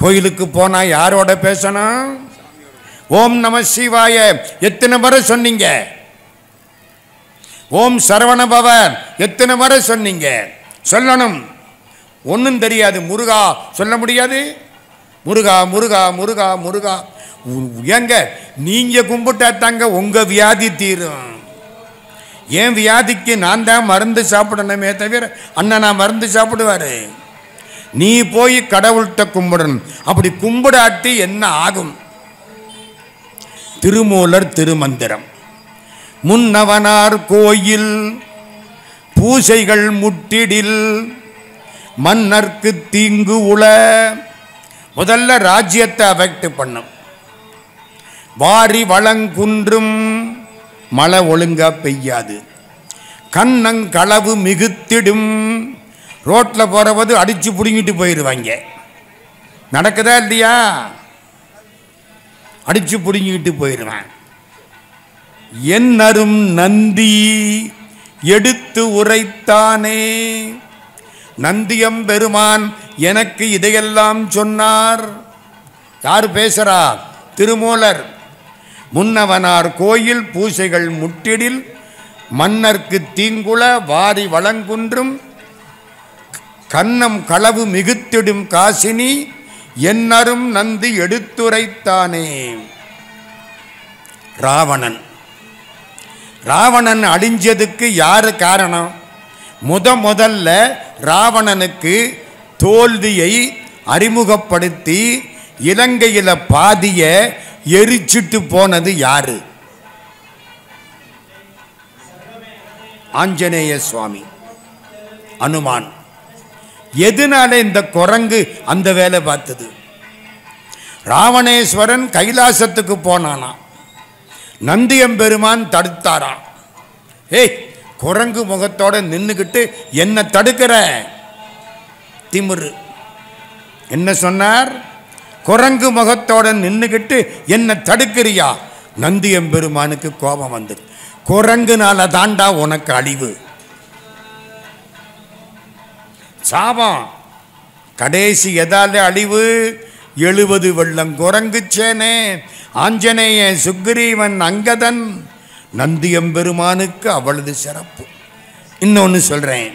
கோயிலுக்கு போனால் யாரோட பேசணும்? ஓம் நம சிவாய எத்தனை முறை சொன்னீங்க? ஓம் சரவண பவ எத்தனை முறை சொன்னீங்க? சொல்லணும். ஒன்றும் தெரியாது. முருகா சொல்ல முடியாது. முருகா முருகா முருகா முருகா. ஏங்க நீங்கள் கும்பிட்டா தாங்க உங்கள் வியாதி தீரும். ஏன் வியாதிக்கு நான் தான் மருந்து சாப்பிடணுமே தவிர அண்ணனா மருந்து சாப்பிடுவார். நீ போய் கடவுள்கிட்ட கும்பிடணும். அப்படி கும்பிடாட்டி என்ன ஆகும்? திருமூலர் திருமந்திரம். முன்னவனார் கோயில் பூசைகள் முட்டிடில் மன்னர்க்கு தீங்கு உள. முதல்ல ராஜ்யத்தை அஃபெக்ட் பண்ணும். வாரி வளங்குன்றும் மழை ஒழுங்கா பெய்யாது. கண்ணங்களவு மிகுத்திடும். ரோட்டில் போகிறபோது அடித்து பிடுங்கிட்டு போயிடுவாங்க. நடக்குதா இல்லையா? அடித்து பிடுங்கிட்டு போயிடுவேன். என்னரும் நந்தி எடுத்து உரைத்தானே. நந்தியம் பெருமான் எனக்கு இதையெல்லாம் சொன்னார். யார் பேசுறா? திருமூலர். முன்னவனார் கோயில் பூசைகள் முட்டிடில் மன்னர்க்கு தீங்குள வாரி வளங்குன்றும் கண்ணம் களவு மிகுத்திடும் காசினி என்னரும் நந்தி எடுத்துரைத்தானே. ராவணன். ராவணன் அழிஞ்சதுக்கு யாரு காரணம்? முதல்ல ராவணனுக்கு தோல்வியை அறிமுகப்படுத்தி இலங்கையில பாதிய எரிச்சிட்டு போனது யாரு? ஆஞ்சநேய சுவாமி, அனுமான். எதனால இந்த குரங்கு அந்த வேலை பார்த்தது? ராவணேஸ்வரன் கைலாசத்துக்கு போனானா, நந்தியம்பெருமான் தடுத்தாராம். ஏய், குரங்கு முகத்தோட நின்னுக்கிட்டு என்ன தடுக்கிற? திமிரு. என்ன சொன்னார்? குரங்கு முகத்தோட நின்னுக்கிட்டு என்ன தடுக்கிறியா? நந்தியம்பெருமானுக்கு கோபம் வந்து, குரங்குனால தாண்டா உனக்கு அழிவு, சாபம். கடைசி எதால அழிவு? 70 வெள்ளம் குரங்கு சேனே, ஆஞ்சநேய, சுக்ரீவன், அங்கதன். நந்தியம்பெருமானுக்கு அவ்வளவு சிறப்பு. இன்னொன்னு சொல்றேன்,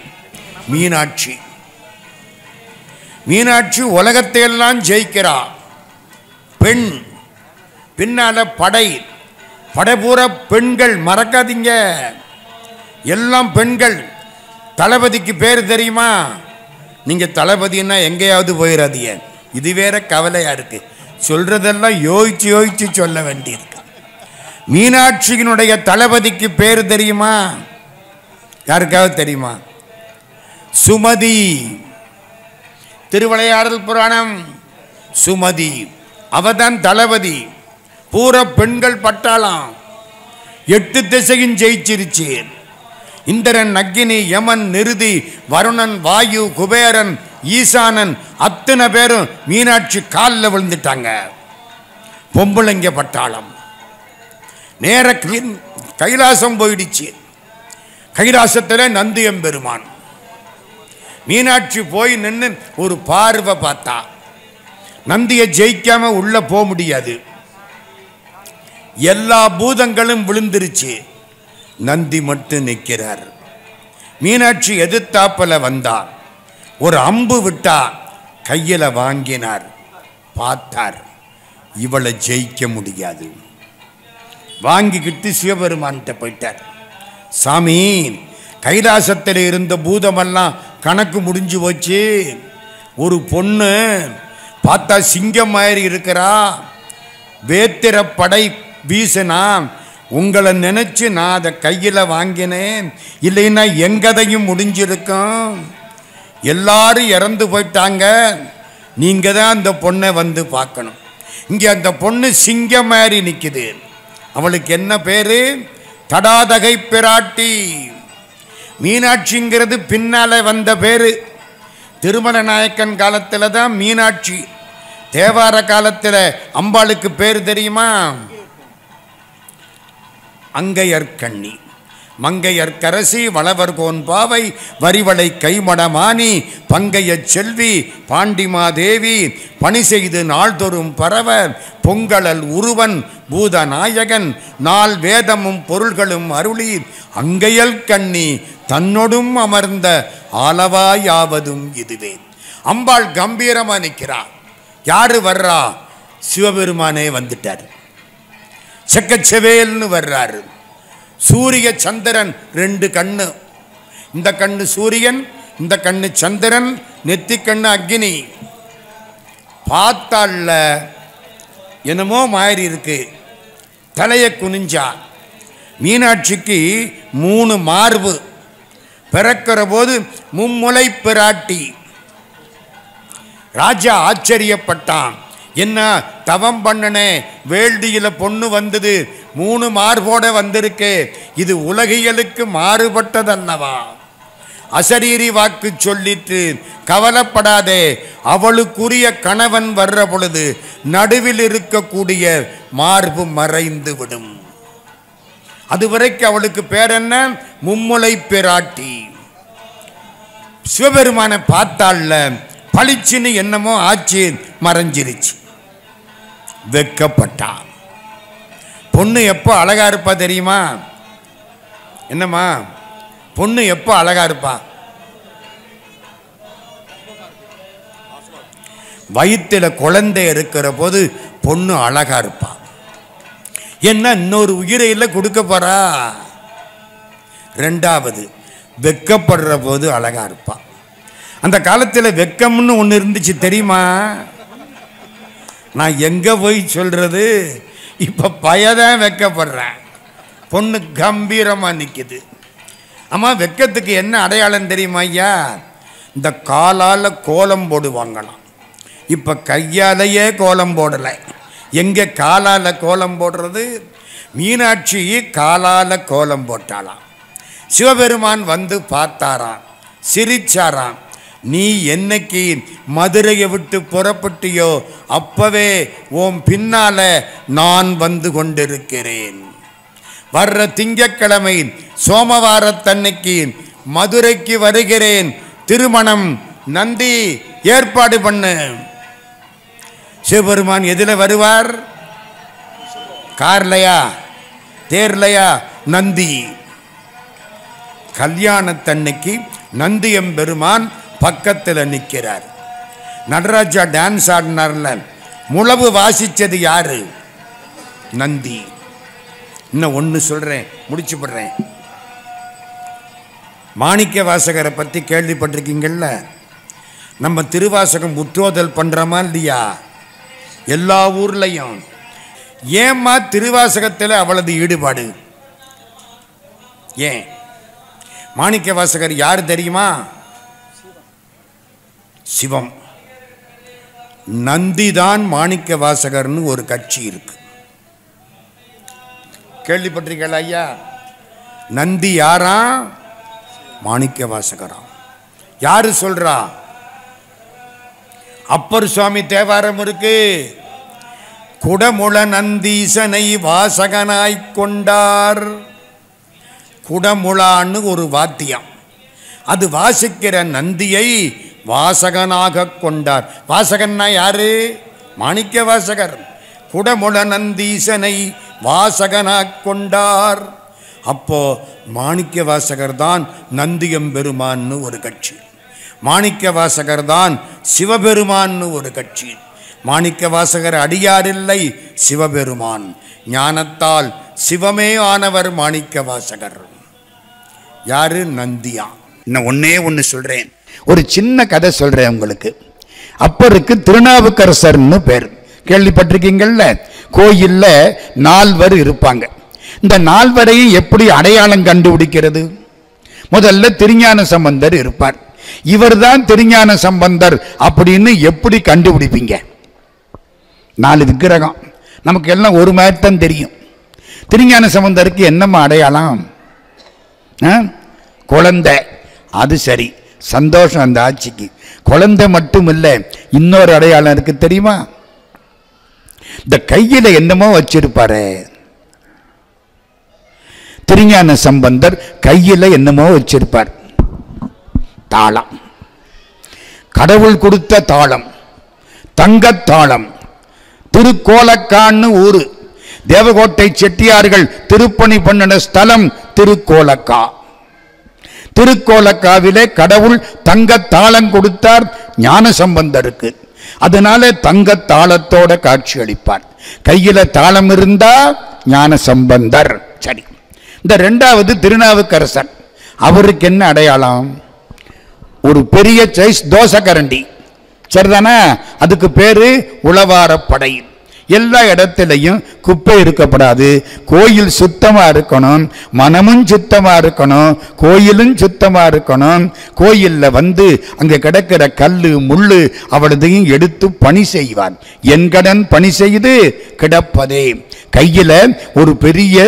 மீனாட்சி. மீனாட்சி உலகத்தை எல்லாம் ஜெயிக்கிறா. பெண், பின்னால படைபூர பெண்கள், மறக்காதீங்க, எல்லாம் பெண்கள். தளபதிக்கு பேர் தெரியுமா? நீங்க தளபதினா எங்கேயாவது போயிடாதீங்க, இது வேற கவலையா இருக்கு. சொல்றதெல்லாம் யோசிச்சு சொல்ல வேண்டியிருக்கு. மீனாட்சியினுடைய தளபதிக்கு பேர் தெரியுமா? யாருக்காவது தெரியுமா? சுமதி. திருவிளையாடல் புராணம், சுமதி அவதான் தளபதி. பூரா பெண்கள் பட்டாளாம். 8 திசையும் ஜெயிச்சிருச்சு. இந்திரன், அக்னி, யமன், நிருதி, வருணன், வாயு, குபேரன், ஈசானன் அத்தனை பேரும் மீனாட்சி காலில் விழுந்துட்டாங்க. பொம்பளைங்க பட்டாளம். நேர கைலாசம் போயிடுச்சு. கைலாசத்தில் நந்தியம்பெருமான். மீனாட்சி போய் நின்று ஒரு பார்வை பார்த்தா. நந்தியை ஜெயிக்காம உள்ள போக முடியாது. எல்லா பூதங்களும் விழுந்துருச்சு, நந்தி மட்டும் நிற்கிறார். மீனாட்சி எதிர்த்தாப்பல வந்தார். ஒரு அம்பு விட்டா, கையில வாங்கினார். பார்த்தார், இவளை ஜெயிக்க முடியாது. வாங்கிக்கிட்டு சிவபெருமான்கிட்ட போயிட்டார். சாமி, கைலாசத்தில் இருந்த பூதமெல்லாம் கணக்கு முடிஞ்சு போச்சு. ஒரு பொண்ணு பார்த்தா சிங்கம் மாதிரி இருக்கிறா, வேத்திர படை வீசினா, உங்களை நினைச்சு நான் அதை கையில் வாங்கினேன். இல்லைன்னா எங்கதையும் முடிஞ்சிருக்கும். எல்லாரும் இறந்து போயிட்டாங்க. நீங்க தான் அந்த பொண்ணை வந்து பார்க்கணும். இங்கே அந்த பொண்ணு சிங்கம் மாதிரி நிற்குது. அவளுக்கு என்ன பேரு? தடாதகை பிராட்டி. மீனாட்சிங்கிறது பின்னால வந்த பேரு. திருமல நாயக்கன் காலத்தில் தான் மீனாட்சி. தேவார காலத்தில் அம்பாளுக்கு பேர் தெரியுமா? அங்கையர்கண்ணி. மங்கையர்க்கரசி, வளவர்கோன் பாவை, வரிவளை கைமடமானி, பங்கைய செல்வி, பாண்டிமாதேவி, பணி செய்து நாள்தொறும் பரவ, பொங்கலல் உருவன், பூதநாயகன், நாள் வேதமும் பொருள்களும் அருளி, அங்கையல் கண்ணி தன்னொடும் அமர்ந்த ஆலவாயாவதும் இதுவே. அம்பாள் கம்பீரமா நிற்கிறார். யாரு வர்றா? சிவபெருமானே வந்துட்டார். செக்கச்செவேல்னு வர்றாரு. சூரிய சந்திரன் 2 கண்ணு. இந்த கண்ணு சூரியன், இந்த கண்ணு சந்திரன், நெத்தி கண்ணு அக்னி. பார்த்தால என்னமோ மாதிரி இருக்கு. தலையை குனிஞ்சா. மீனாட்சிக்கு 3 மார்பு. பிறக்கிற போது மும்முலை பிராட்டி. ராஜா ஆச்சரியப்பட்டான். என்ன தவம் பண்ணனே, வேள்வியில பொண்ணு வந்தது, 3 மார்போட வந்திருக்கு, இது உலகியலுக்கு மாறுபட்டதல்லவா? அசரீரி வாக்கு சொல்லிட்டு, கவலைப்படாதே, அவளுக்குரிய கணவன் வர்ற பொழுது நடுவில் இருக்கக்கூடிய மார்பு மறைந்து விடும். அதுவரைக்கும் அவளுக்கு பேர் என்ன? மும்முலை பிராட்டி. சிவபெருமான பார்த்தால பளிச்சுன்னு என்னமோ ஆச்சு, மறைஞ்சிருச்சு. வெக்கப்பட்டா. பொண்ணு எப்போ அழகா இருப்பா தெரியுமா? என்னம்மா, பொண்ணு எப்போ அழகா இருப்பா? வயிற்றுல குழந்தை இருக்கிற போது பொண்ணு அழகா இருப்பா. என்ன இன்னொரு உயிரை இல்லை கொடுக்க போறா. ரெண்டாவது, வெக்கப்படுற போது அழகா இருப்பா. அந்த காலத்தில் வெக்கம்னு ஒன்று இருந்துச்சு தெரியுமா? நான் எங்க போய் சொல்றது? இப்ப பயதான் வெக்கப்படுறேன். பொண்ணு கம்பீரமா நிக்குது. ஆமா, வெக்கத்துக்கு என்ன அடையாளம் தெரியுமா ஐயா? இந்த காலால கோலம் போடுவாங்களாம். இப்ப கையாலேயே கோலம் போடலை. எங்க காலால கோலம் போடுறது? மீனாட்சி காலால கோலம் போட்டாளாம். சிவபெருமான் வந்து பார்த்தாராம், சிரிச்சாராம். நீ என்னைக்கு மதுரையை விட்டு புறப்பட்டியோ அப்பவே உன் பின்னால நான் வந்து கொண்டிருக்கிறேன். வர்ற திங்கட்கிழமை சோமவாரத்தன்னைக்கு மதுரைக்கு வருகிறேன். திருமணம் நந்தி ஏற்பாடு பண்ணு. சிவபெருமான் எதில் வருவார்? கார்லையா, தேர்லையா? நந்தி. கல்யாணத்தன்னைக்கு நந்தியம்பெருமான் பக்கத்தில் நிற்கிறார். நடராஜா டான்ஸ் ஆடினார்ல, முழவு வாசிச்சது யாரு? நந்தி. இன்னும் ஒன்று சொல்றேன், முடிச்சு படுறேன். மாணிக்க வாசகரை பற்றி கேள்விப்பட்டிருக்கீங்கள்ல? நம்ம திருவாசகம் முற்றோதல் பண்ணுறோமா இல்லையா? எல்லா ஊர்லையும். ஏம்மா திருவாசகத்தில் அவ்வளவு ஈடுபாடு? ஏன்? மாணிக்க வாசகர் யார் தெரியுமா? சிவம். நந்திதான் மாணிக்க வாசகர்னு ஒரு கட்சி இருக்கு. கேள்விப்பட்டிருக்கீங்களா ஐயா? நந்தி யாரா? மாணிக்க வாசகரா. யாரு சொல்றா? அப்பர் சுவாமி தேவாரம் இருக்கு. குடமுள நந்தீசனை வாசகனாய் கொண்டார். குடமுளான்னு ஒரு வாத்தியம், அது வாசிக்கிற நந்தியை வாசகனாக கொண்டார். வாசகன்னா யாரு? மாணிக்க வாசகர். குடமுள நந்தீசனை வாசகனாக கொண்டார். அப்போ மாணிக்க வாசகர் தான் நந்தியம்பெருமான்னு ஒரு கட்சி. மாணிக்க வாசகர் தான் சிவபெருமான்னு ஒரு கட்சி. மாணிக்க வாசகர் அடியாரில்லை, சிவபெருமான். ஞானத்தால் சிவமே ஆனவர் மாணிக்க வாசகர். யாரு? நந்தியா. இன்னும் ஒன்னே ஒன்று சொல்றேன், ஒரு சின்ன கதை சொல்றேன் உங்களுக்கு. அப்பருக்கு திருநாவுக்கரசர்னு பேர். கேள்விப்பட்டிருக்கீங்கள்ல? கோயில்ல 4 இருப்பாங்க. இந்த 4 எப்படி அடையாளம் கண்டுபிடிக்கிறது? முதல்ல திருஞான சம்பந்தர் இருப்பார். இவர் தான் திருஞான சம்பந்தர் அப்படின்னு எப்படி கண்டுபிடிப்பீங்க? 4 விக்கிரகம் நமக்கு எல்லாம் ஒரு மாதிரி தான் தெரியும். திருஞான சம்பந்தருக்கு என்னம்மா அடையாளம்? குழந்தை. அது சரி, சந்தோஷம் அந்த ஆட்சிக்கு. குழந்தை மட்டும் இல்லை, இன்னொரு அடையாளம் இருக்கு தெரியுமா? இந்த கையில என்னமோ வச்சிருப்பாரு திருஞான சம்பந்தர். கையில என்னமோ வச்சிருப்பார். தாளம். கடவுள் கொடுத்த தாளம், தங்கத்தாளம். திருக்கோலக்கான்னு ஊரு. தேவகோட்டை செட்டியார்கள் திருப்பணி பண்ணின ஸ்தலம் திருக்கோலக்கா. திருக்கோலக்காவிலே கடவுள் தங்கத்தாளம் கொடுத்தார் ஞான சம்பந்தருக்கு. அதனால தங்கத்தாளத்தோட காட்சி அளிப்பார். கையில தாளம் இருந்தா ஞான சம்பந்தர். சரி, இந்த 2வது திருநாவுக்கரசர். அவருக்கு என்ன அடையாளம்? ஒரு பெரிய சைஸ் தோசை கரண்டி. சரிதானே? அதுக்கு பேரு உளவாரப்படை. எல்லா இடத்திலையும் குப்பை இருக்கப்படாது. கோயில் சுத்தமா இருக்கணும், மனமும் சுத்தமா இருக்கணும், கோயிலும் சுத்தமா இருக்கணும். கோயில்ல வந்து அங்க கிடக்கிற கல்லு முள்ளு அவளதையும் எடுத்து பணி செய்வார். என் கடன் பணி செய்து கிடப்பதே. கையில ஒரு பெரிய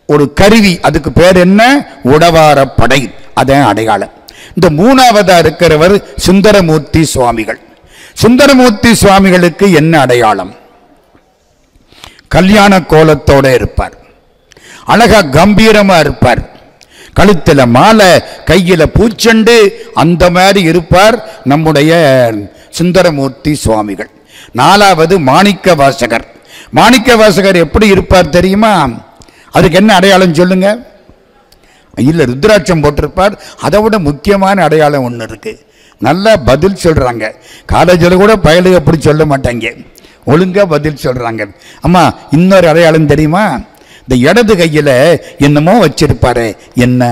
ஒரு கருவி, அதுக்கு பேர் என்ன? உடவாரப்படை. அதான் அடையாளம். இந்த 3வதா இருக்கிறவர் சுந்தரமூர்த்தி சுவாமிகள். சுந்தரமூர்த்தி சுவாமிகளுக்கு என்ன அடையாளம்? கல்யாண கோலத்தோட இருப்பார். அழகா கம்பீரமா இருப்பார். கழுத்துல மாலை, கையில பூச்செண்டு, அந்த மாதிரி இருப்பார் நம்முடைய சுந்தரமூர்த்தி சுவாமிகள். 4வது மாணிக்க வாசகர். மாணிக்க வாசகர் எப்படி இருப்பார் தெரியுமா? அதுக்கு என்ன அடையாளம் சொல்லுங்க? இல்ல, ருத்ராட்சம் போட்டிருப்பார். அதை விட முக்கியமான அடையாளம் ஒன்று இருக்கு. நல்லா பதில் சொல்றாங்க. காலேஜில் கூட பயலுக்கு அப்படி சொல்ல மாட்டாங்க. ஒழுங்கா பதில் சொல்றாங்க. அம்மா இன்னொரு அடையாளம் தெரியுமா? இந்த இடது கையில என்னமோ வச்சிருப்பாரு. என்ன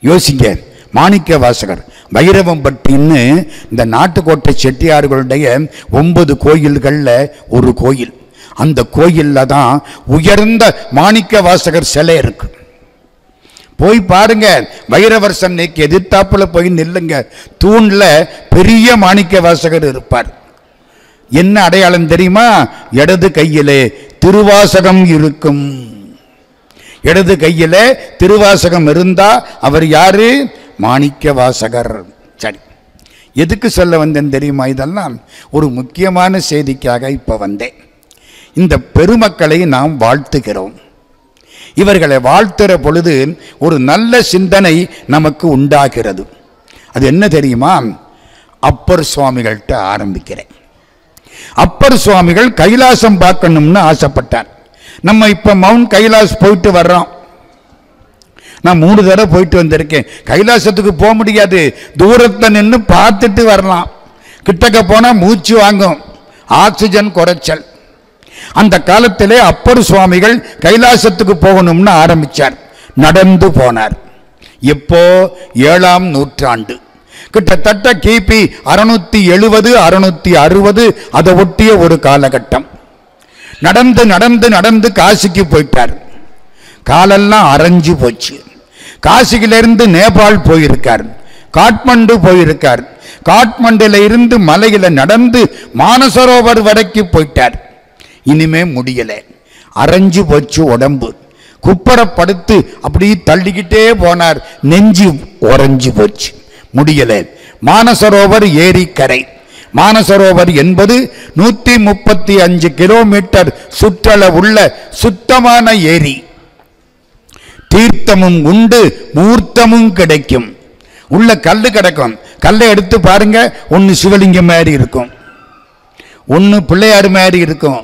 யோசிங்க. மாணிக்க வாசகர் வைரவம்பட்டின்னு இந்த நாட்டுக்கோட்டை செட்டியார்களுடைய 9 கோயில்களில் ஒரு கோயில். அந்த கோயிலில் தான் உயர்ந்த மாணிக்க வாசகர் சிலை இருக்கு. போய் பாருங்க. வைரவர் சன்னைக்கு எதிர்த்தாப்புல போய் நில்லுங்க. தூண்ல பெரிய மாணிக்க வாசகர் இருப்பார். என்ன அடையாளம் தெரியுமா? இடது கையிலே திருவாசகம் இருக்கும். இடது கையில திருவாசகம் இருந்தா அவர் யாரு? மாணிக்க வாசகர். சரி, எதுக்கு சொல்ல வந்தேன் தெரியுமா? இதெல்லாம் ஒரு முக்கியமான செய்திக்காக இப்ப வந்தேன். இந்த பெருமக்களை நாம் வாழ்த்துகிறோம். இவர்களை வாழ்த்துற பொழுது ஒரு நல்ல சிந்தனை நமக்கு உண்டாகிறது. அது என்ன தெரியுமா? அப்பர் சுவாமிகள்கிட்ட ஆரம்பிக்கிறேன். அப்பர் சுவாமிகள் கைலாசம் பார்க்கணும்னு ஆசைப்பட்டார். நம்ம இப்ப மவுண்ட் கைலாஸ் போயிட்டு வர்றோம். நான் 3 தடவை போயிட்டு வந்திருக்கேன். கைலாசத்துக்கு போக முடியாது, தூரத்தில் நின்று பார்த்துட்டு வரலாம். கிட்டக்க போனா மூச்சு வாங்கும், ஆக்சிஜன் குறைச்சல். அந்த காலத்திலே அப்பர் சுவாமிகள் கைலாசத்துக்கு போகணும்னு ஆரம்பிச்சார். நடந்து போனார். எப்போ? 7ஆம் நூற்றாண்டு, கிட்டத்தட்ட கிபி 670 660 அதை ஒட்டிய ஒரு காலகட்டம். நடந்து நடந்து நடந்து காசிக்கு போயிட்டார். காலெல்லாம் அரைஞ்சு போச்சு. காசியிலிருந்து நேபாள் போயிருக்கார், காட்மண்டு போயிருக்கார். காட்மண்டுல இருந்து மலையில நடந்து மானசரோவர் வரைக்கும் போயிட்டார். இனிமே முடியல, அரைஞ்சு போச்சு உடம்பு. குப்பரப்படுத்து அப்படி தள்ளிக்கிட்டே போனார். நெஞ்சு உறைஞ்சு போச்சு, முடியல. மானசரோவர் ஏரிக்கரை. மானசரோவர் என்பது 135 கிலோமீட்டர் சுற்றளவுள்ள சுத்தமான ஏரி. தீர்த்தமும் உண்டு, மூர்த்தமும் கிடைக்கும். உள்ள கல்லு கிடக்கும். கல்லை எடுத்து பாருங்க, ஒன்னு சிவலிங்கம் மாதிரி இருக்கும், ஒன்னு பிள்ளையார் மாதிரி இருக்கும்,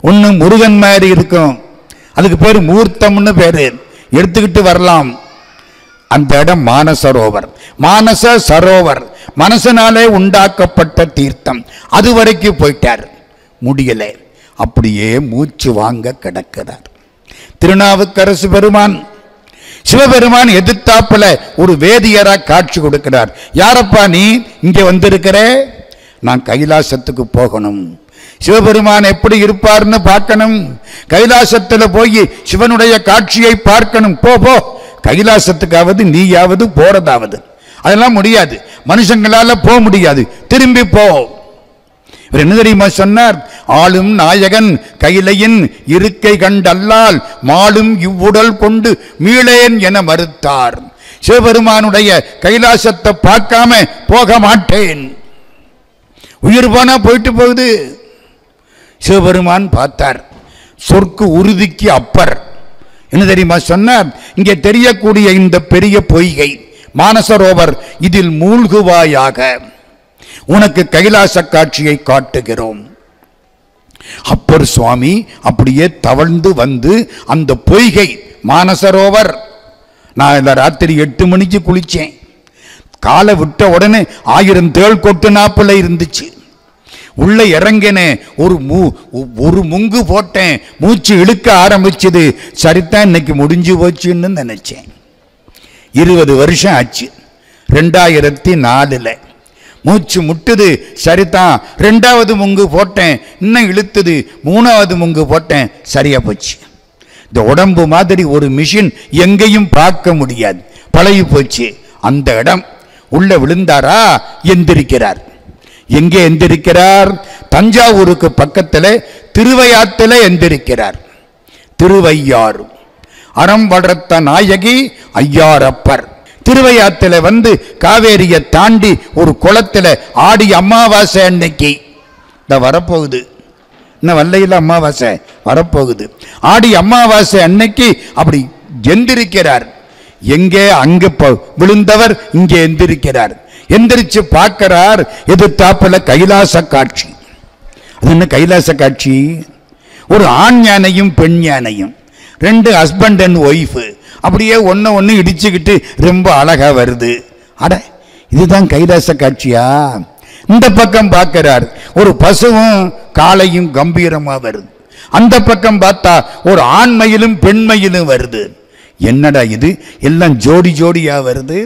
ஒன்னு முருகன் மாதிரி இருக்கும். அதுக்கு பேரு மூர்த்தம்னு பேரு. எடுத்துக்கிட்டு வரலாம். அந்த இடம் மானசரோவர். மானச சரோவர், மனசனாலே உண்டாக்கப்பட்ட தீர்த்தம். அது வரைக்கும் போயிட்டார், முடியல. அப்படியே மூச்சு வாங்க கிடக்கிறார். திருநாவுக்கரசு பெருமான், சிவபெருமான் எதிர்த்தாப்புல ஒரு வேதியரா காட்சி கொடுக்கிறார். யாரப்பா நீ இங்க வந்திருக்கிற? நான் கைலாசத்துக்கு போகணும், சிவபெருமான் எப்படி இருப்பார்னு பார்க்கணும், கைலாசத்துல போய் சிவனுடைய காட்சியை பார்க்கணும். போ போ, கைலாசத்துக்காவது நீயாவது போறதாவது. அதெல்லாம் முடியாது, மனுஷங்களால போக முடியாது, திரும்பி போ. இவர் என்ன தெரியுமா சொன்னார்? ஆளும் நாயகன் கையிலையின் இருக்கை கண்டல்லால் மாளும் இவ்வுடல் கொண்டு மீளேன் என மறுத்தார். சிவபெருமானுடைய கைலாசத்தை பார்க்காம போக மாட்டேன். உயிர் போனா போயிட்டு போகுது. சிவபெருமான் பார்த்தார். சொற்கு உறுதிக்கு அப்பர். என்ன தெரியுமா சொன்னார்? இங்கே தெரியக்கூடிய இந்த பெரிய பொய்கை மானசரோவர், இதில் மூழ்குவாயாக, உனக்கு கைலாச காட்சியை காட்டுகிறோம். அப்பர் சுவாமி அப்படியே தவழ்ந்து வந்து அந்த பொய்கை மானசரோவர், நான் இந்த ராத்திரி 8 மணிக்கு குளிச்சேன். காலை விட்ட உடனே 1000 தேள் கொட்டு நாப்புல இருந்துச்சு. உள்ள இறங்கினேன், ஒரு முங்கு போட்டேன், மூச்சு இழுக்க ஆரம்பிச்சது. சரிதான், இன்னைக்கு முடிஞ்சு போச்சுன்னு நினைச்சேன். 20 வருஷம் ஆச்சு. 2004 மூச்சு முட்டுது. சரிதான், 2வது முங்கு போட்டேன், இன்னும் இழுத்துது. 3வது முங்கு போட்டேன், சரியா போச்சு. இந்த உடம்பு மாதிரி ஒரு மிஷின் எங்கேயும் பார்க்க முடியாது, பழகி போச்சு. அந்த இடம் உள்ள விழுந்தாரா? எந்திரிக்கிறார். எங்கே எந்திரிக்கிறார்? தஞ்சாவூருக்கு பக்கத்தில் திருவையாற்றில் எந்திரிக்கிறார். திருவையாறு அறம் வளர்த்த நாயகி ஐயாரப்பர். திருவையாற்றில் வந்து காவேரியை தாண்டி ஒரு குளத்தில் ஆடி அமாவாசை அன்னைக்கு, இந்த வரப்போகுது, இன்னும் வல்லையில் அமாவாசை வரப்போகுது. ஆடி அமாவாசை அன்னைக்கு அப்படி எந்திரிக்கிறார். எங்கே? அங்கு விழுந்தவர் இங்கே எந்திரிக்கிறார். எந்திரிச்சு பார்க்கிறார், எதிர்த்தாப்புல கைலாச காட்சி. அது என்ன கைலாச காட்சி? ஒரு ஆண் யானையும் பெண் யானையும், 2 ஹஸ்பண்ட் அண்ட் ஒய்ஃபு, அப்படியே ஒன்று இடிச்சுக்கிட்டு ரொம்ப அழகா வருது. அட, இதுதான் கைலாச காட்சியா? இந்த பக்கம் பார்க்கிறார், ஒரு பசுவும் காளையும் கம்பீரமா வருது. அந்த பக்கம் பார்த்தா ஒரு ஆண்மையிலும் பெண்மையிலும் வருது. என்னடா இது, எல்லாம் ஜோடி ஜோடியா வருது.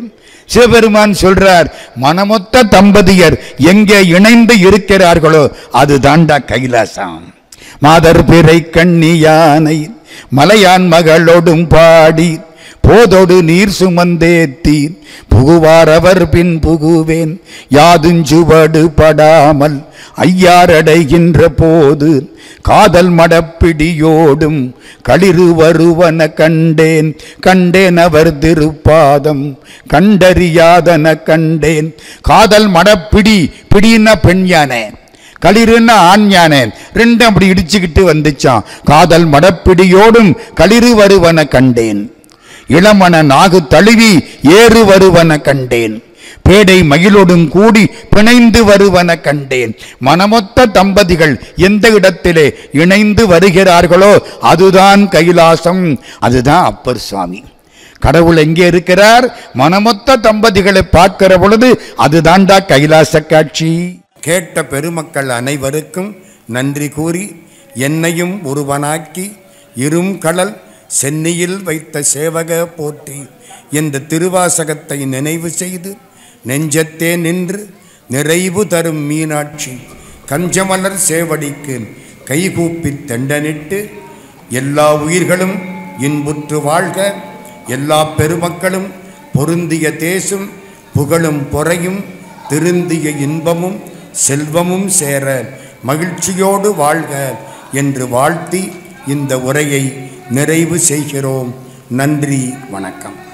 சிவபெருமான் சொல்றார், மனமொத்த தம்பதியர் எங்கே இணைந்து இருக்கிறார்களோ அது தாண்டா கைலாசம். மாதர் பிறை கண்ணி யானை மலையான் மகளோடும் பாடி போதோடு நீர் சுமந்தேத்தி புகுவார் அவர் பின் புகுவேன் யாதுஞ்சுவடு படாமல் ஐயாரடைகின்ற போது காதல் மடப்பிடியோடும் களிறு வருவன கண்டேன் கண்டேன் அவர் திருப்பாதம் கண்டறியாதன கண்டேன். காதல் மடப்பிடி, பிடின்னா பெண் யானை, களிறுன்னா ஆண் யானை, ரெண்டும் அப்படி இடிச்சுக்கிட்டு வந்துச்சான். காதல் மடப்பிடியோடும் களிறு வருவன கண்டேன், இளமன நாகு தழுவி ஏறு வருவன கண்டேன், பேடை மகிழோடும் கூடி பிணைந்து வருவன கண்டேன். மனமொத்த தம்பதிகள் எந்த இடத்திலே இணைந்து வருகிறார்களோ அதுதான் கைலாசம், அதுதான் அப்பர் சுவாமி. கடவுள் எங்கே இருக்கிறார்? மனமொத்த தம்பதிகளை பார்க்கிற பொழுது அதுதான்டா கைலாச காட்சி. கேட்ட பெருமக்கள் அனைவருக்கும் நன்றி கூறி, என்னையும் ஒருவனாக்கி இரும் கடல் சென்னியில் வைத்த சேவக போற்றி என்ற திருவாசகத்தை நினைவு செய்து நெஞ்சத்தே நின்று நிறைவு தரும் மீனாட்சி கஞ்சமலர் சேவடிக்கு கைகூப்பி தெண்டனிட்டு எல்லா உயிர்களும் இன்புற்று வாழ்க, எல்லா பெருமக்களும் பொருந்திய தேசும் புகழும் பொறையும் திருந்திய இன்பமும் செல்வமும் சேர மகிழ்ச்சியோடு வாழ்க என்று வாழ்த்தி இந்த உரையை நிறைவு செய்கிறோம். நன்றி, வணக்கம்.